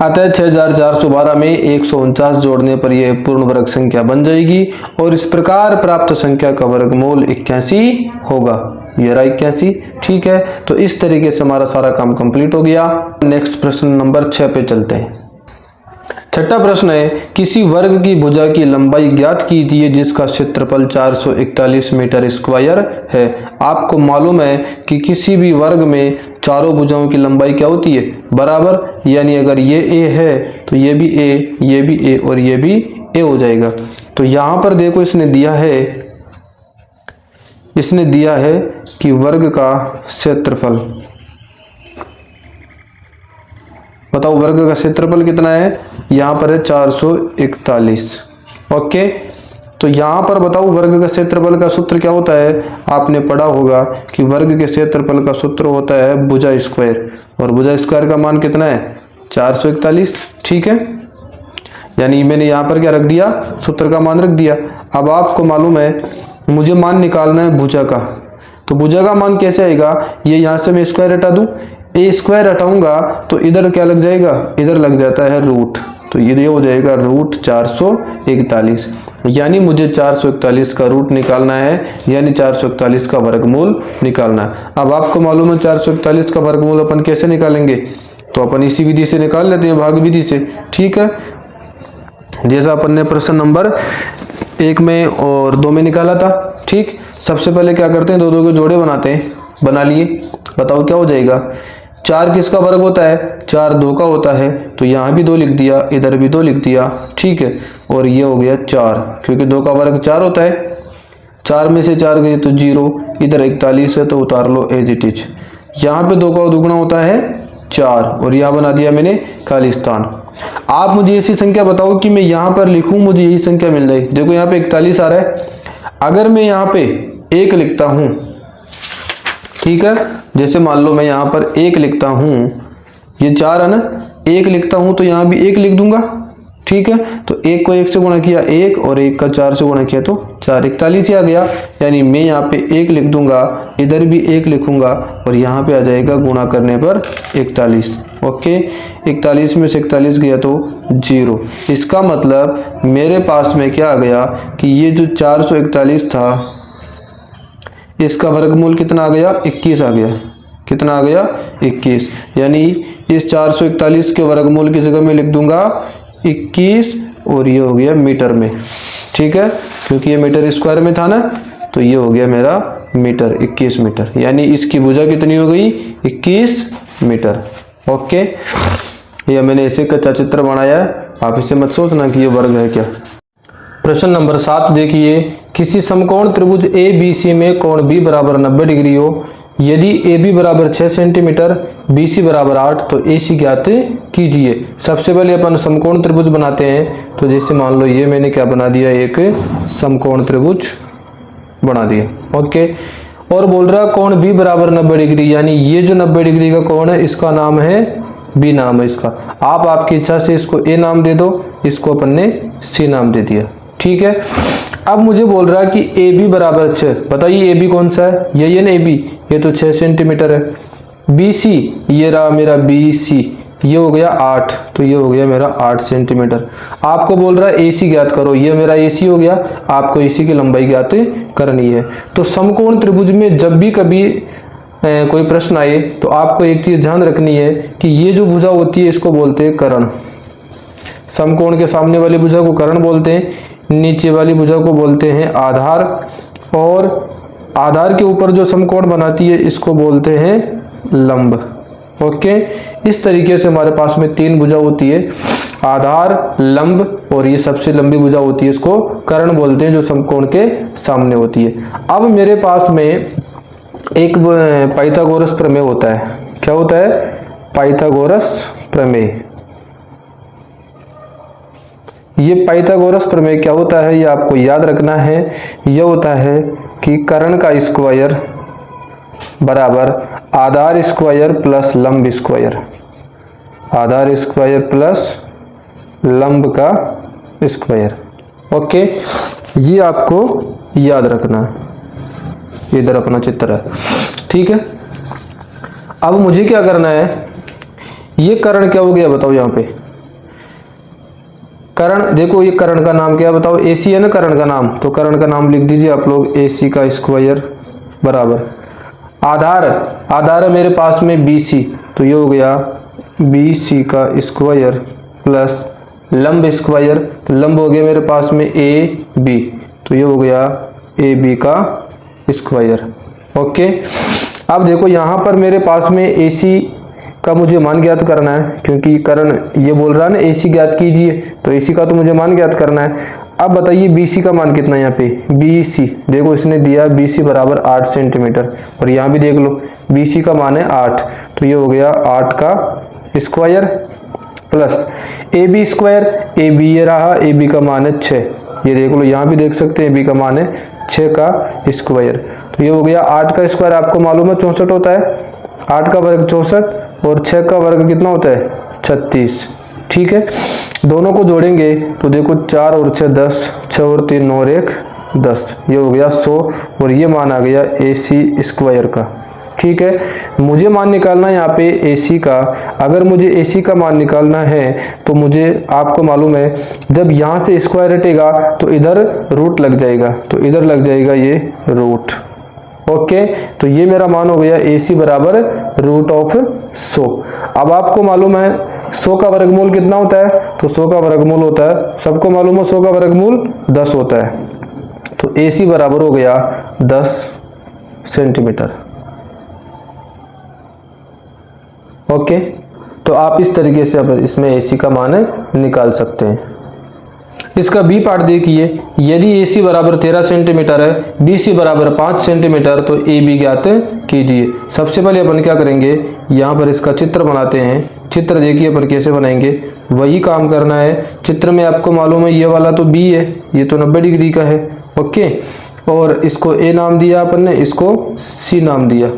अतः 6412 में 149 जोड़ने पर यह पूर्ण वर्ग संख्या बन जाएगी और इस प्रकार प्राप्त संख्या का वर्गमूल 81 होगा। ये रहा 81। ठीक है, तो इस तरीके से हमारा सारा काम कंप्लीट हो गया। नेक्स्ट प्रश्न नंबर 6 पे चलते हैं। छठा प्रश्न है, किसी वर्ग की भुजा की लंबाई ज्ञात कीजिए जिसका क्षेत्रफल 441 मीटर स्क्वायर है। आपको मालूम है कि किसी भी वर्ग में चारों भुजाओं की लंबाई क्या होती है, बराबर। यानी अगर ये a है तो ये भी a, ये भी a और ये भी a हो जाएगा। तो यहाँ पर देखो इसने दिया है कि वर्ग का क्षेत्रफल, बताओ वर्ग का क्षेत्रफल कितना है, यहाँ पर है 441। ओके, तो यहाँ पर बताओ वर्ग का क्षेत्रफल का सूत्र क्या होता है। आपने पढ़ा होगा कि वर्ग के क्षेत्रफल का सूत्र होता है भुजा स्क्वायर, और भुजा स्क्वायर का मान कितना है 441। ठीक है, यानी मैंने यहाँ पर क्या रख दिया, सूत्र का मान रख दिया। अब आपको मालूम है मुझे मान निकालना है भुजा का, तो भुजा का मान कैसे आएगा, ये यहाँ से मैं स्क्वायर हटा दूँ, ए स्क्वायर हटाऊंगा तो इधर क्या लग जाएगा, इधर लग जाता है रूट, तो ये हो जाएगा रूट 441। यानी मुझे 441 का रूट निकालना है, यानी 441 का वर्गमूल निकालना है। अब आपको मालूम है 441 का वर्गमूल अपन कैसे निकालेंगे, तो अपन इसी विधि से निकाल लेते हैं, भाग विधि से। ठीक है, जैसा अपन ने प्रश्न नंबर 1 में और 2 में निकाला था। ठीक, सबसे पहले क्या करते हैं, दो के जोड़े बनाते हैं। बना लिए, बताओ क्या हो जाएगा। 4 किसका वर्ग होता है, 4 2 का होता है, तो यहाँ भी 2 लिख दिया, इधर भी 2 लिख दिया। ठीक है, और ये हो गया 4, क्योंकि 2 का वर्ग 4 होता है। 4 में से 4 गए तो 0, इधर 41 है तो उतार लो एज इट इज। यहाँ पे 2 का दुगुना होता है 4, और यहाँ बना दिया मैंने खालिस्तान। आप मुझे ऐसी संख्या बताओ कि मैं यहाँ पर लिखूँ मुझे यही संख्या मिल जाए। देखो यहाँ पे 41 आ रहा है, अगर मैं यहाँ पे 1 लिखता हूँ, ठीक है, जैसे मान लो मैं यहाँ पर 1 लिखता हूँ, ये 4 है ना, 1 लिखता हूँ तो यहाँ भी 1 लिख दूंगा। ठीक है, तो 1 को 1 से गुणा किया 1, और 1 का 4 से गुणा किया तो 4, 41 ही आ गया। यानी मैं यहाँ पे 1 लिख दूंगा, इधर भी 1 लिखूंगा, और यहाँ पे आ जाएगा गुणा करने पर 41। ओके, 41 में से 41 गया तो 0। इसका मतलब मेरे पास में क्या आ गया कि ये जो 441 था इसका वर्गमूल कितना आ गया, 21 आ गया। कितना आ गया, 21। यानी इस 441 के वर्गमूल की जगह मैं लिख दूंगा 21, और ये हो गया मीटर में। ठीक है, क्योंकि ये मीटर स्क्वायर में था ना, तो ये हो गया मेरा मीटर, 21 मीटर। यानी इसकी भुजा कितनी हो गई, 21 मीटर। ओके, ये मैंने ऐसे कच्चा चित्र बनाया है, आप इसे मत सोचना कि ये वर्ग है क्या। प्रश्न नंबर 7 देखिए, किसी समकोण त्रिभुज ए बी सी में कोण बी बराबर 90 डिग्री हो, यदि ए बी बराबर 6 सेंटीमीटर, बी सी बराबर 8, तो ए सी ज्ञात कीजिए। सबसे पहले अपन समकोण त्रिभुज बनाते हैं। तो जैसे मान लो ये मैंने क्या बना दिया, एक समकोण त्रिभुज बना दिया। ओके, और बोल रहा कोण बी बराबर 90 डिग्री, यानी ये जो 90 डिग्री का कोण है इसका नाम है बी, नाम है इसका। आप आपकी इच्छा से इसको ए नाम दे दो, इसको अपन ने सी नाम दे दिया। ठीक है, अब मुझे बोल रहा है कि ए बी बराबर 6। बताइए ए बी कौन सा है, ये ना ए बी, ये तो 6 सेंटीमीटर है। बी सी, ये रहा मेरा बी सी, ये हो गया 8, तो ये हो गया मेरा 8 सेंटीमीटर। आपको बोल रहा है ए सी ज्ञात करो, ये मेरा ए सी हो गया, आपको ए सी की लंबाई ज्ञात करनी है। तो समकोण त्रिभुज में जब भी कभी कोई प्रश्न आए तो आपको एक चीज ध्यान रखनी है कि ये जो भुजा होती है इसको बोलते हैं कर्ण। समकोण के सामने वाली भुजा को कर्ण बोलते हैं, नीचे वाली भुजा को बोलते हैं आधार, और आधार के ऊपर जो समकोण बनाती है इसको बोलते हैं लंब। ओके, इस तरीके से हमारे पास में 3 भुजा होती है, आधार, लंब, और ये सबसे लंबी भुजा होती है इसको कर्ण बोलते हैं, जो समकोण के सामने होती है। अब मेरे पास में एक पाइथागोरस प्रमेय होता है। क्या होता है, पाइथागोरस प्रमेय। ये पाइथागोरस प्रमेय क्या होता है, ये आपको याद रखना है। यह होता है कि कर्ण का स्क्वायर बराबर आधार स्क्वायर प्लस लंब स्क्वायर, आधार स्क्वायर प्लस लंब का स्क्वायर। ओके, ये आपको याद रखना है। इधर अपना चित्र है। ठीक है, अब मुझे क्या करना है, ये कर्ण क्या हो गया बताओ यहाँ पे, कर्ण देखो ये कर्ण का नाम क्या है बताओ, AC है ना कर्ण का नाम, तो कर्ण का नाम लिख दीजिए आप लोग AC का स्क्वायर बराबर आधार, आधार है मेरे पास में BC, तो ये हो गया BC का स्क्वायर प्लस लंब स्क्वायर, तो लंब हो गया मेरे पास में AB, तो ये हो गया AB का स्क्वायर। ओके, अब देखो यहाँ पर मेरे पास में AC का मुझे मान ज्ञात करना है, क्योंकि कर्ण ये बोल रहा है ना AC ज्ञात कीजिए, तो AC का तो मुझे मान ज्ञात करना है। अब बताइए BC का मान कितना है यहाँ पे, BC देखो इसने दिया BC बराबर 8 सेंटीमीटर, और यहाँ भी देख लो BC का मान है 8, तो ये हो गया 8 का square plus AB square, AB ये रहा, AB का मान है 6, ये देख लो यहाँ भी देख सकते हैं AB का मान है 6 का स्क्वायर, तो ये हो गया 8 का स्क्वायर आपको मालूम है 64 होता है, 8 का वर्ग 64 और 6 का वर्ग कितना होता है 36। ठीक है, दोनों को जोड़ेंगे तो देखो 4 और 6 10, 6 और 3 9 और 1 10, ये हो गया 100, और ये मान आ गया AC स्क्वायर का। ठीक है, मुझे मान निकालना है यहाँ पे AC का। अगर मुझे AC का मान निकालना है तो मुझे आपको मालूम है जब यहाँ से स्क्वायर हटेगा तो इधर रूट लग जाएगा, तो इधर लग जाएगा ये रूट। ओके, तो ये मेरा मान हो गया AC बराबर रूट ऑफ 100। अब आपको मालूम है 100 का वर्गमूल कितना होता है, तो 100 का वर्गमूल होता है, सबको मालूम है 100 का वर्गमूल 10 होता है, तो AC बराबर हो गया 10 सेंटीमीटर। ओके, तो आप इस तरीके से अब इसमें AC का मान निकाल सकते हैं। इसका B पार्ट देखिए, यदि AC बराबर 13 सेंटीमीटर है, BC बराबर 5 सेंटीमीटर, तो AB ज्ञात कीजिए। सबसे पहले अपन क्या करेंगे, यहाँ पर इसका चित्र बनाते हैं। चित्र देखिए अपन कैसे बनाएंगे, वही काम करना है। चित्र में आपको मालूम है ये वाला तो B है, ये तो 90 डिग्री का है। ओके, और इसको A नाम दिया अपन ने, इसको C नाम दिया।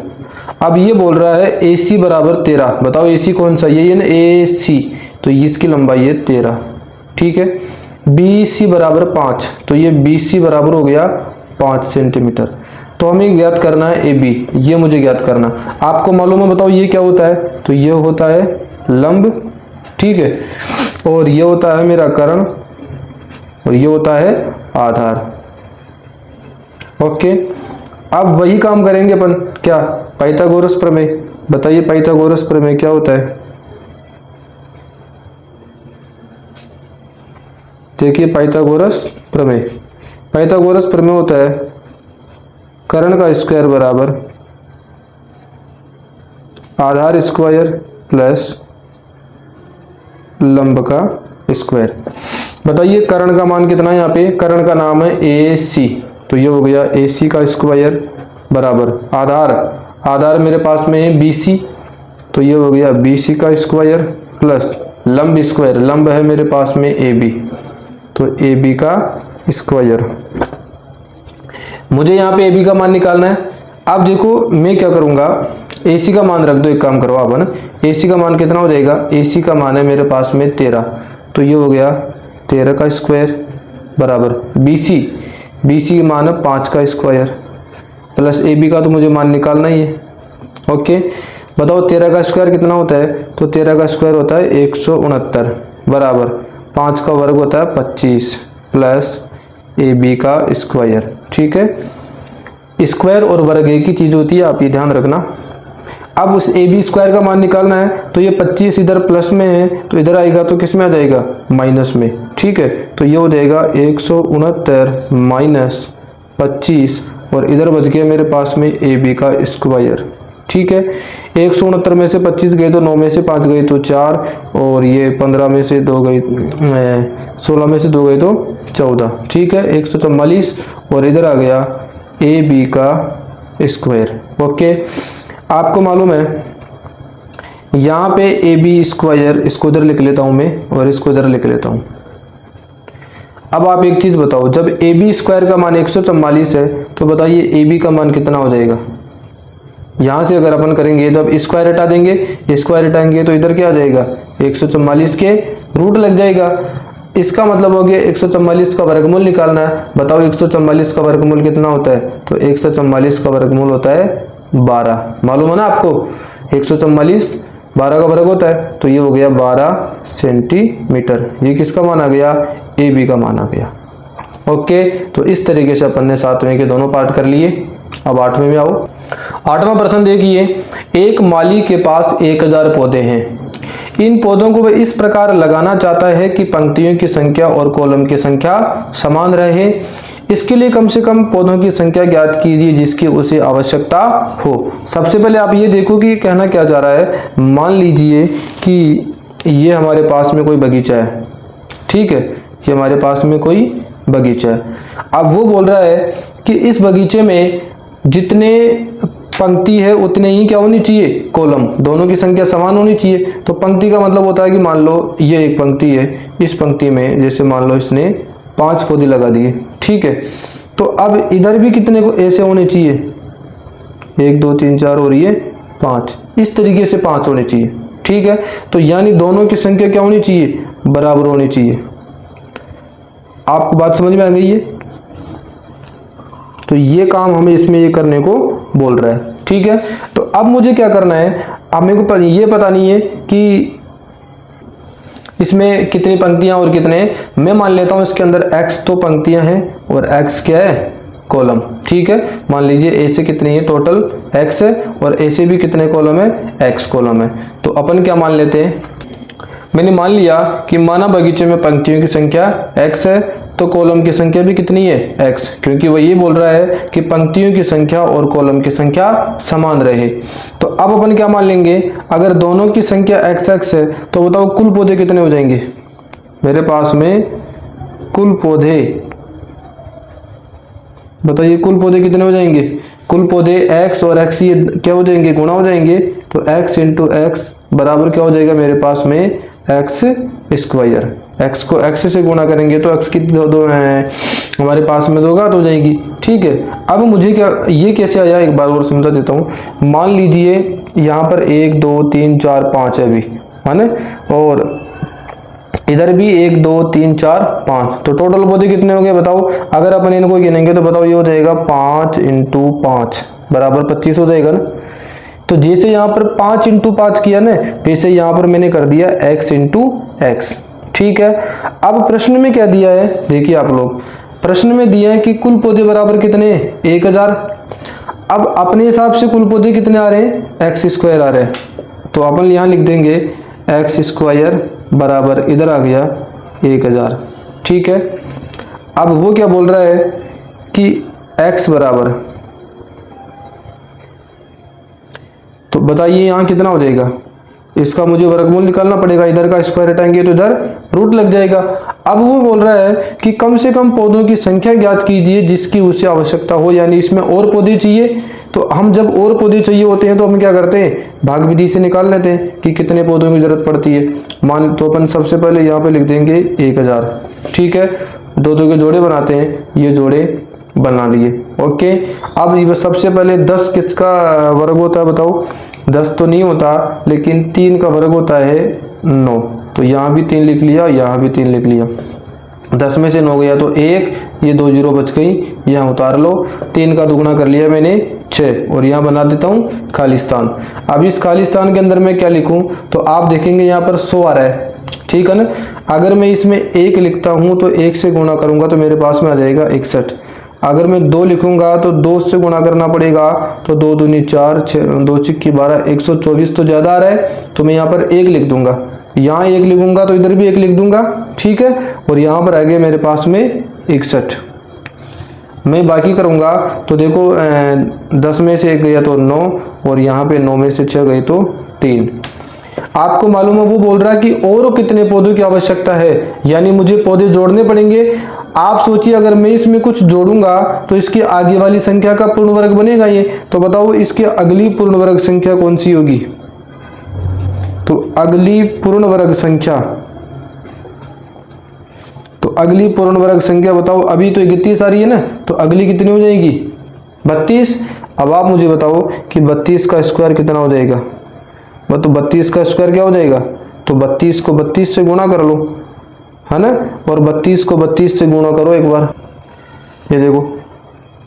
अब ये बोल रहा है AC बराबर 13, बताओ AC कौन सा, ये है ना AC, तो इसकी लंबाई है 13। ठीक है, BC बराबर 5, तो ये BC बराबर हो गया 5 सेंटीमीटर। तो हमें ज्ञात करना है AB, ये मुझे ज्ञात करना। आपको मालूम है बताओ ये क्या होता है, तो ये होता है लंब। ठीक है, और ये होता है मेरा कर्ण, और ये होता है आधार। ओके, अब वही काम करेंगे अपन, क्या, पाइथागोरस प्रमेय। बताइए पाइथागोरस प्रमेय क्या होता है। देखिए पाइथागोरस प्रमेय, पाइथागोरस प्रमेय होता है कर्ण का स्क्वायर बराबर आधार स्क्वायर प्लस लंब का स्क्वायर। बताइए कर्ण का मान कितना है, यहाँ पे कर्ण का नाम है AC, तो ये हो गया AC का स्क्वायर बराबर आधार, आधार मेरे पास में है BC, तो ये हो गया BC का स्क्वायर प्लस लंब स्क्वायर, लंब है मेरे पास में AB, तो AB का स्क्वायर। मुझे यहाँ पे AB का मान निकालना है। अब देखो मैं क्या करूँगा, AC का मान रख दो, एक काम करो अपन, AC का मान कितना हो जाएगा, AC का मान है मेरे पास में 13, तो ये हो गया 13 का स्क्वायर बराबर BC का मान है 5 का स्क्वायर प्लस AB का तो मुझे मान निकालना ही है। ओके, बताओ 13 का स्क्वायर कितना होता है, तो 13 का स्क्वायर होता है 169 बराबर 5 का वर्ग होता है 25 प्लस AB का स्क्वायर। ठीक है, स्क्वायर और वर्ग एक ही चीज़ होती है, आप ये ध्यान रखना। अब उस AB स्क्वायर का मान निकालना है, तो ये 25 इधर प्लस में है, तो इधर आएगा तो किस में आ जाएगा, माइनस में। ठीक है, तो ये हो जाएगा 169 माइनस 25, और इधर बच गया मेरे पास में AB का स्क्वायर। ठीक है, 169 में से 25 गए तो 9 में से 5 गए तो 4, और ये 15 में से 2 गए, 16 में से 2 गए तो 14। ठीक है, 144, और इधर आ गया AB का स्क्वायर। ओके, आपको मालूम है यहाँ पे AB स्क्वायर, इसको इधर लिख लेता हूँ मैं और इसको इधर लिख लेता हूँ। अब आप एक चीज़ बताओ, जब AB स्क्वायर का मान 144 है तो बताइए AB का मान कितना हो जाएगा। यहाँ से अगर अपन करेंगे तो अब स्क्वायर हटा देंगे, स्क्वायर हटाएंगे तो इधर क्या आ जाएगा, 144 के रूट लग जाएगा। इसका मतलब हो गया 144 का वर्गमूल निकालना है। बताओ 144 का वर्गमूल कितना होता है, तो 144 का वर्गमूल होता है 12, मालूम है ना आपको 144 12 का वर्ग होता है, तो ये हो गया 12 सेंटीमीटर। ये किसका मान आ गया? ए बी का मान आ गया। ओके, तो इस तरीके से अपन ने 7वें के दोनों पार्ट कर लिए। अब 8वें में आओ। 8वां प्रश्न देखिए, एक माली के पास 1000 पौधे हैं। इन पौधों को वह इस प्रकार लगाना चाहता है कि पंक्तियों की संख्या और कॉलम की संख्या समान रहे। इसके लिए कम से कम पौधों की संख्या ज्ञात कीजिए जिसकी उसे आवश्यकता हो। सबसे पहले आप ये देखो कि कहना क्या चाह रहा है। मान लीजिए कि ये हमारे पास में कोई बगीचा है, ठीक है, कि हमारे पास में कोई बगीचा है। अब वो बोल रहा है कि इस बगीचे में जितने पंक्ति है उतने ही क्या होनी चाहिए? कॉलम। दोनों की संख्या समान होनी चाहिए। तो पंक्ति का मतलब होता है कि मान लो ये एक पंक्ति है, इस पंक्ति में जैसे मान लो इसने 5 पौधे लगा दिए, ठीक है, तो अब इधर भी कितने को ऐसे होने चाहिए? 1 2 3 4 और ये 5, इस तरीके से 5 होने चाहिए, ठीक है। तो यानी दोनों की संख्या क्या होनी चाहिए? बराबर होनी चाहिए। आपको बात समझ में आ गई है? तो ये काम हमें इसमें ये करने को बोल रहा है, ठीक है। तो अब मुझे क्या करना है? अब मेरे को ये पता नहीं है कि इसमें कितनी पंक्तियां और कितने, मैं मान लेता हूं इसके अंदर x तो पंक्तियां हैं और x क्या है? कॉलम, ठीक है। मान लीजिए ए से कितनी है? टोटल x है, और ए से भी कितने कॉलम है? x कॉलम है। तो अपन क्या मान लेते हैं? मैंने मान लिया कि माना बगीचे में पंक्तियों की संख्या x है, तो कॉलम की संख्या भी कितनी है? x, क्योंकि वो ये बोल रहा है कि पंक्तियों की संख्या और कॉलम की संख्या समान रहे। तो अब अपन क्या मान लेंगे? अगर दोनों की संख्या x है तो बताओ कुल पौधे कितने हो जाएंगे? मेरे पास में कुल पौधे, बताइए कुल पौधे कितने हो जाएंगे? कुल पौधे x और x ये क्या हो जाएंगे? गुणा हो जाएंगे। तो x इंटू एक्स बराबर क्या हो जाएगा मेरे पास में? X square. x को x से गुणा करेंगे तो x की दो हमारे पास में 2 घात हो जाएगी, ठीक है। अब मुझे क्या, ये कैसे आया एक बार और समझा देता हूँ। मान लीजिए यहाँ पर 1 2 3 4 5 है अभी, है ना, और इधर भी 1 2 3 4 5, तो टोटल पौधे कितने हो गए बताओ? अगर अपन इनको गिनेंगे तो बताओ ये हो जाएगा 5 इंटू 5 बराबर 25 हो जाएगा ना। तो जैसे यहाँ पर 5 इंटू 5 किया ना, वैसे यहाँ पर मैंने कर दिया x इंटू एक्स, ठीक है। अब प्रश्न में क्या दिया है? देखिए आप लोग, प्रश्न में दिया है कि कुल पौधे बराबर कितने? 1000। अब अपने हिसाब से कुल पौधे कितने आ रहे हैं? एक्स स्क्वायर आ रहे हैं, तो अपन यहाँ लिख देंगे एक्स स्क्वायर बराबर इधर आ गया 1000, ठीक है। अब वो क्या बोल रहा है कि x बराबर, तो बताइए यहाँ कितना हो जाएगा? इसका मुझे वर्गमूल निकालना पड़ेगा, इधर का स्क्वायर हटाएंगे तो इधर रूट लग जाएगा। अब वो बोल रहा है कि कम से कम पौधों की संख्या ज्ञात कीजिए जिसकी उसे आवश्यकता हो, यानी इसमें और पौधे चाहिए। तो हम जब और पौधे चाहिए होते हैं तो हम क्या करते हैं? भाग विधि से निकाल लेते हैं कि कितने पौधों की जरूरत पड़ती है। मान तो अपन सबसे पहले यहाँ पे लिख देंगे 1000, ठीक है। 2 के जोड़े बनाते हैं, ये जोड़े बना लिए, ओके। अब ये सबसे पहले 10 किसका वर्ग होता है बताओ? 10 तो नहीं होता, लेकिन 3 का वर्ग होता है 9, तो यहाँ भी 3 लिख लिया, यहाँ भी 3 लिख लिया। 10 में से 9 गया तो 1, ये 2 जीरो बच गई, यहाँ उतार लो। 3 का दुगुना कर लिया मैंने 6, और यहाँ बना देता हूँ खाली स्थान। अब इस खाली स्थान के अंदर मैं क्या लिखूँ? तो आप देखेंगे यहाँ पर 100 आ रहा है, ठीक है ना। अगर मैं इसमें 1 लिखता हूँ तो 1 से गुणा करूँगा तो मेरे पास में आ जाएगा 61। अगर मैं 2 लिखूंगा तो 2 से गुणा करना पड़ेगा, तो 2 दूनी 4, 2 चिक्की 12, 124 तो ज़्यादा आ रहा है, तो मैं यहाँ पर 1 लिख दूंगा। यहाँ 1 लिखूंगा तो इधर भी 1 लिख दूंगा, ठीक है। और यहाँ पर आ गया मेरे पास में 61। मैं बाकी करूँगा तो देखो 10 में से 1 गया तो 9, और यहाँ पे 9 में से 6 गए तो 3। आपको मालूम है वो बोल रहा है कि और कितने पौधों की आवश्यकता है, यानी मुझे पौधे जोड़ने पड़ेंगे। आप सोचिए अगर मैं इसमें कुछ जोड़ूंगा तो इसकी आगे वाली संख्या का पूर्ण वर्ग बनेगा ये, तो बताओ इसकी अगली पूर्ण वर्ग संख्या कौन सी होगी? तो अगली पूर्ण वर्ग संख्या, तो अगली पूर्ण वर्ग संख्या बताओ, अभी तो 31 आ रही है ना, तो अगली कितनी हो जाएगी? 32। अब आप मुझे बताओ कि 32 का स्क्वायर कितना हो जाएगा? तो 32 का स्क्वायर क्या हो जाएगा? तो 32 को 32 से गुणा कर लो, है ना, और 32 को 32 से गुणा करो एक बार। ये देखो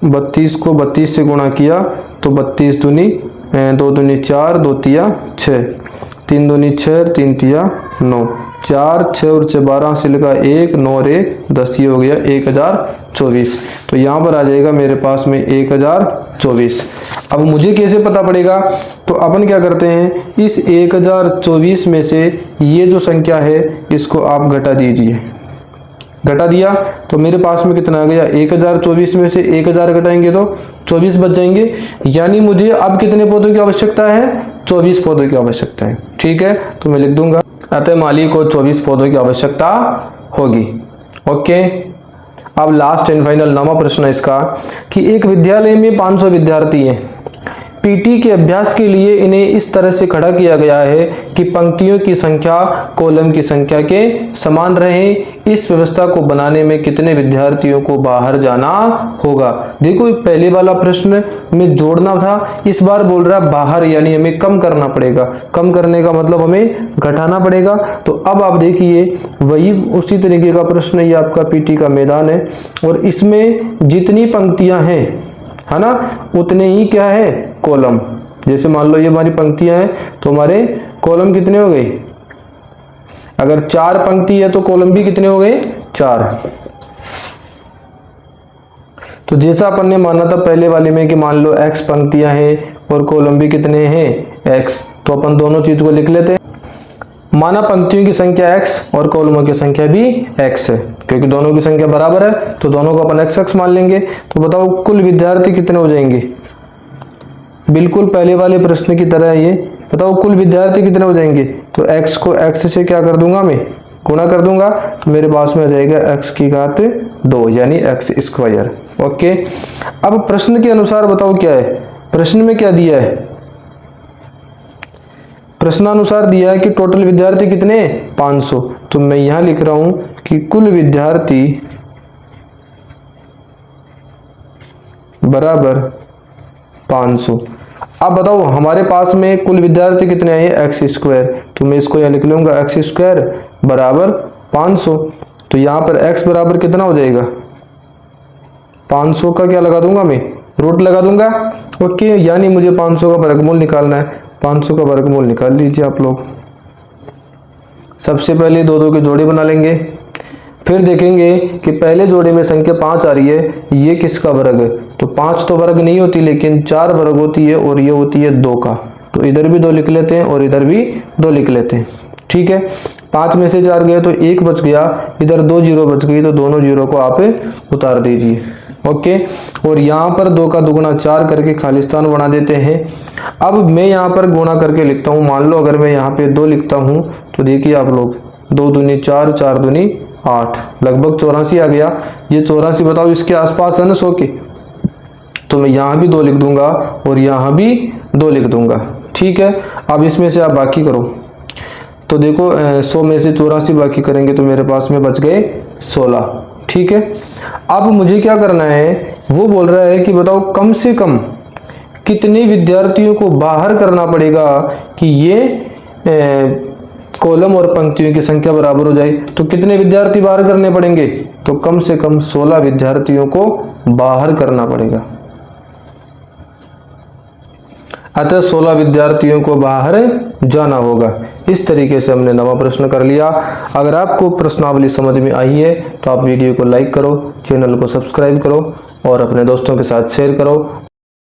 32 को 32 से गुणा किया तो 32 दूनी 2 दूनी 4, 2 तिया 6, 3 दूनी 6, 3 तिया 9, 4 6 और 6 12 से लगा 1, 9 और 1 10, ये हो गया 1024। तो यहाँ पर आ जाएगा मेरे पास में 1024। अब मुझे कैसे पता पड़ेगा, तो अपन क्या करते हैं, इस 1024 में से ये जो संख्या है इसको आप घटा दीजिए। घटा दिया तो मेरे पास में कितना आ गया, 1024 में से 1000 घटाएंगे तो 24 बच जाएंगे। यानी मुझे अब कितने पौधों की आवश्यकता है, 24 पौधों की आवश्यकता है। ठीक है, तो मैं लिख दूंगा अतः माली को 24 पौधों की आवश्यकता होगी। ओके, अब लास्ट एंड फाइनल 9वां प्रश्न है इसका कि एक विद्यालय में 500 विद्यार्थी हैं। पीटी के अभ्यास के लिए इन्हें इस तरह से खड़ा किया गया है कि पंक्तियों की संख्या कॉलम की संख्या के समान रहे। इस व्यवस्था को बनाने में कितने विद्यार्थियों को बाहर जाना होगा। देखो पहले वाला प्रश्न में जोड़ना था, इस बार बोल रहा है बाहर, यानी हमें कम करना पड़ेगा। कम करने का मतलब हमें घटाना पड़ेगा। तो अब आप देखिए वही उसी तरीके का प्रश्न, ये आपका पीटी का मैदान है और इसमें जितनी पंक्तियां हैं है ना, उतने ही क्या है कॉलम। जैसे मान लो ये हमारी पंक्तियां हैं तो हमारे कॉलम कितने हो गए, अगर 4 पंक्ति है तो कॉलम भी कितने हो गए 4। तो जैसा अपन ने माना था पहले वाले में कि मान लो x पंक्तियां हैं और कॉलम भी कितने हैं x, तो अपन दोनों चीज को लिख लेते हैं। माना पंक्तियों की संख्या x और कॉलमों की संख्या भी x है, क्योंकि दोनों की संख्या बराबर है तो दोनों को अपन x मान लेंगे। तो बताओ कुल विद्यार्थी कितने हो जाएंगे, बिल्कुल पहले वाले प्रश्न की तरह ये बताओ कुल विद्यार्थी कितने हो जाएंगे। तो x को x से क्या कर दूंगा, मैं गुणा कर दूंगा, तो मेरे पास में आ जाएगा x की घात 2 यानी x स्क्वायर। ओके, अब प्रश्न के अनुसार बताओ क्या है, प्रश्न में क्या दिया है, प्रश्नानुसार दिया है कि टोटल विद्यार्थी कितने 500। तो मैं यहां लिख रहा हूं कि कुल विद्यार्थी बराबर 500। अब बताओ हमारे पास में कुल विद्यार्थी कितने आए एक्स स्क्वायर, तो मैं इसको यहां लिख लूंगा एक्स स्क्वायर बराबर 500। तो यहां पर x बराबर कितना हो जाएगा, 500 का क्या लगा दूंगा, मैं रूट लगा दूंगा। ओके, यानी मुझे 500 का वर्गमूल निकालना है। 500 का वर्गमूल निकाल लीजिए आप लोग। सबसे पहले 2 के जोड़े बना लेंगे, फिर देखेंगे कि पहले जोड़े में संख्या 5 आ रही है, ये किसका वर्ग है। तो 5 तो वर्ग नहीं होती लेकिन 4 वर्ग होती है और ये होती है 2 का। तो इधर भी 2 लिख लेते हैं और इधर भी 2 लिख लेते हैं। ठीक है, 5 में से 4 गए तो 1 बच गया, इधर 2 जीरो बच गई तो दोनों जीरो को आप उतार दीजिए। ओके, और यहाँ पर 2 का दुगुना 4 करके खालिस्तान बना देते हैं। अब मैं यहाँ पर गुणा करके लिखता हूँ। मान लो अगर मैं यहाँ पे 2 लिखता हूँ तो देखिए आप लोग 2 दूनी 4, 4 दूनी 8, लगभग 84 आ गया। ये 84 बताओ इसके आसपास है ना 100 के, तो मैं यहाँ भी 2 लिख दूंगा और यहाँ भी 2 लिख दूंगा। ठीक है, अब इसमें से आप बाकी करो तो देखो 100 में से 84 बाकी करेंगे तो मेरे पास में बच गए 16। ठीक है, अब मुझे क्या करना है, वो बोल रहा है कि बताओ कम से कम कितने विद्यार्थियों को बाहर करना पड़ेगा कि ये कॉलम और पंक्तियों की संख्या बराबर हो जाए। तो कितने विद्यार्थी बाहर करने पड़ेंगे, तो कम से कम 16 विद्यार्थियों को बाहर करना पड़ेगा। अतः 16 विद्यार्थियों को बाहर जाना होगा। इस तरीके से हमने 9वां प्रश्न कर लिया। अगर आपको प्रश्नावली समझ में आई है तो आप वीडियो को लाइक करो, चैनल को सब्सक्राइब करो और अपने दोस्तों के साथ शेयर करो।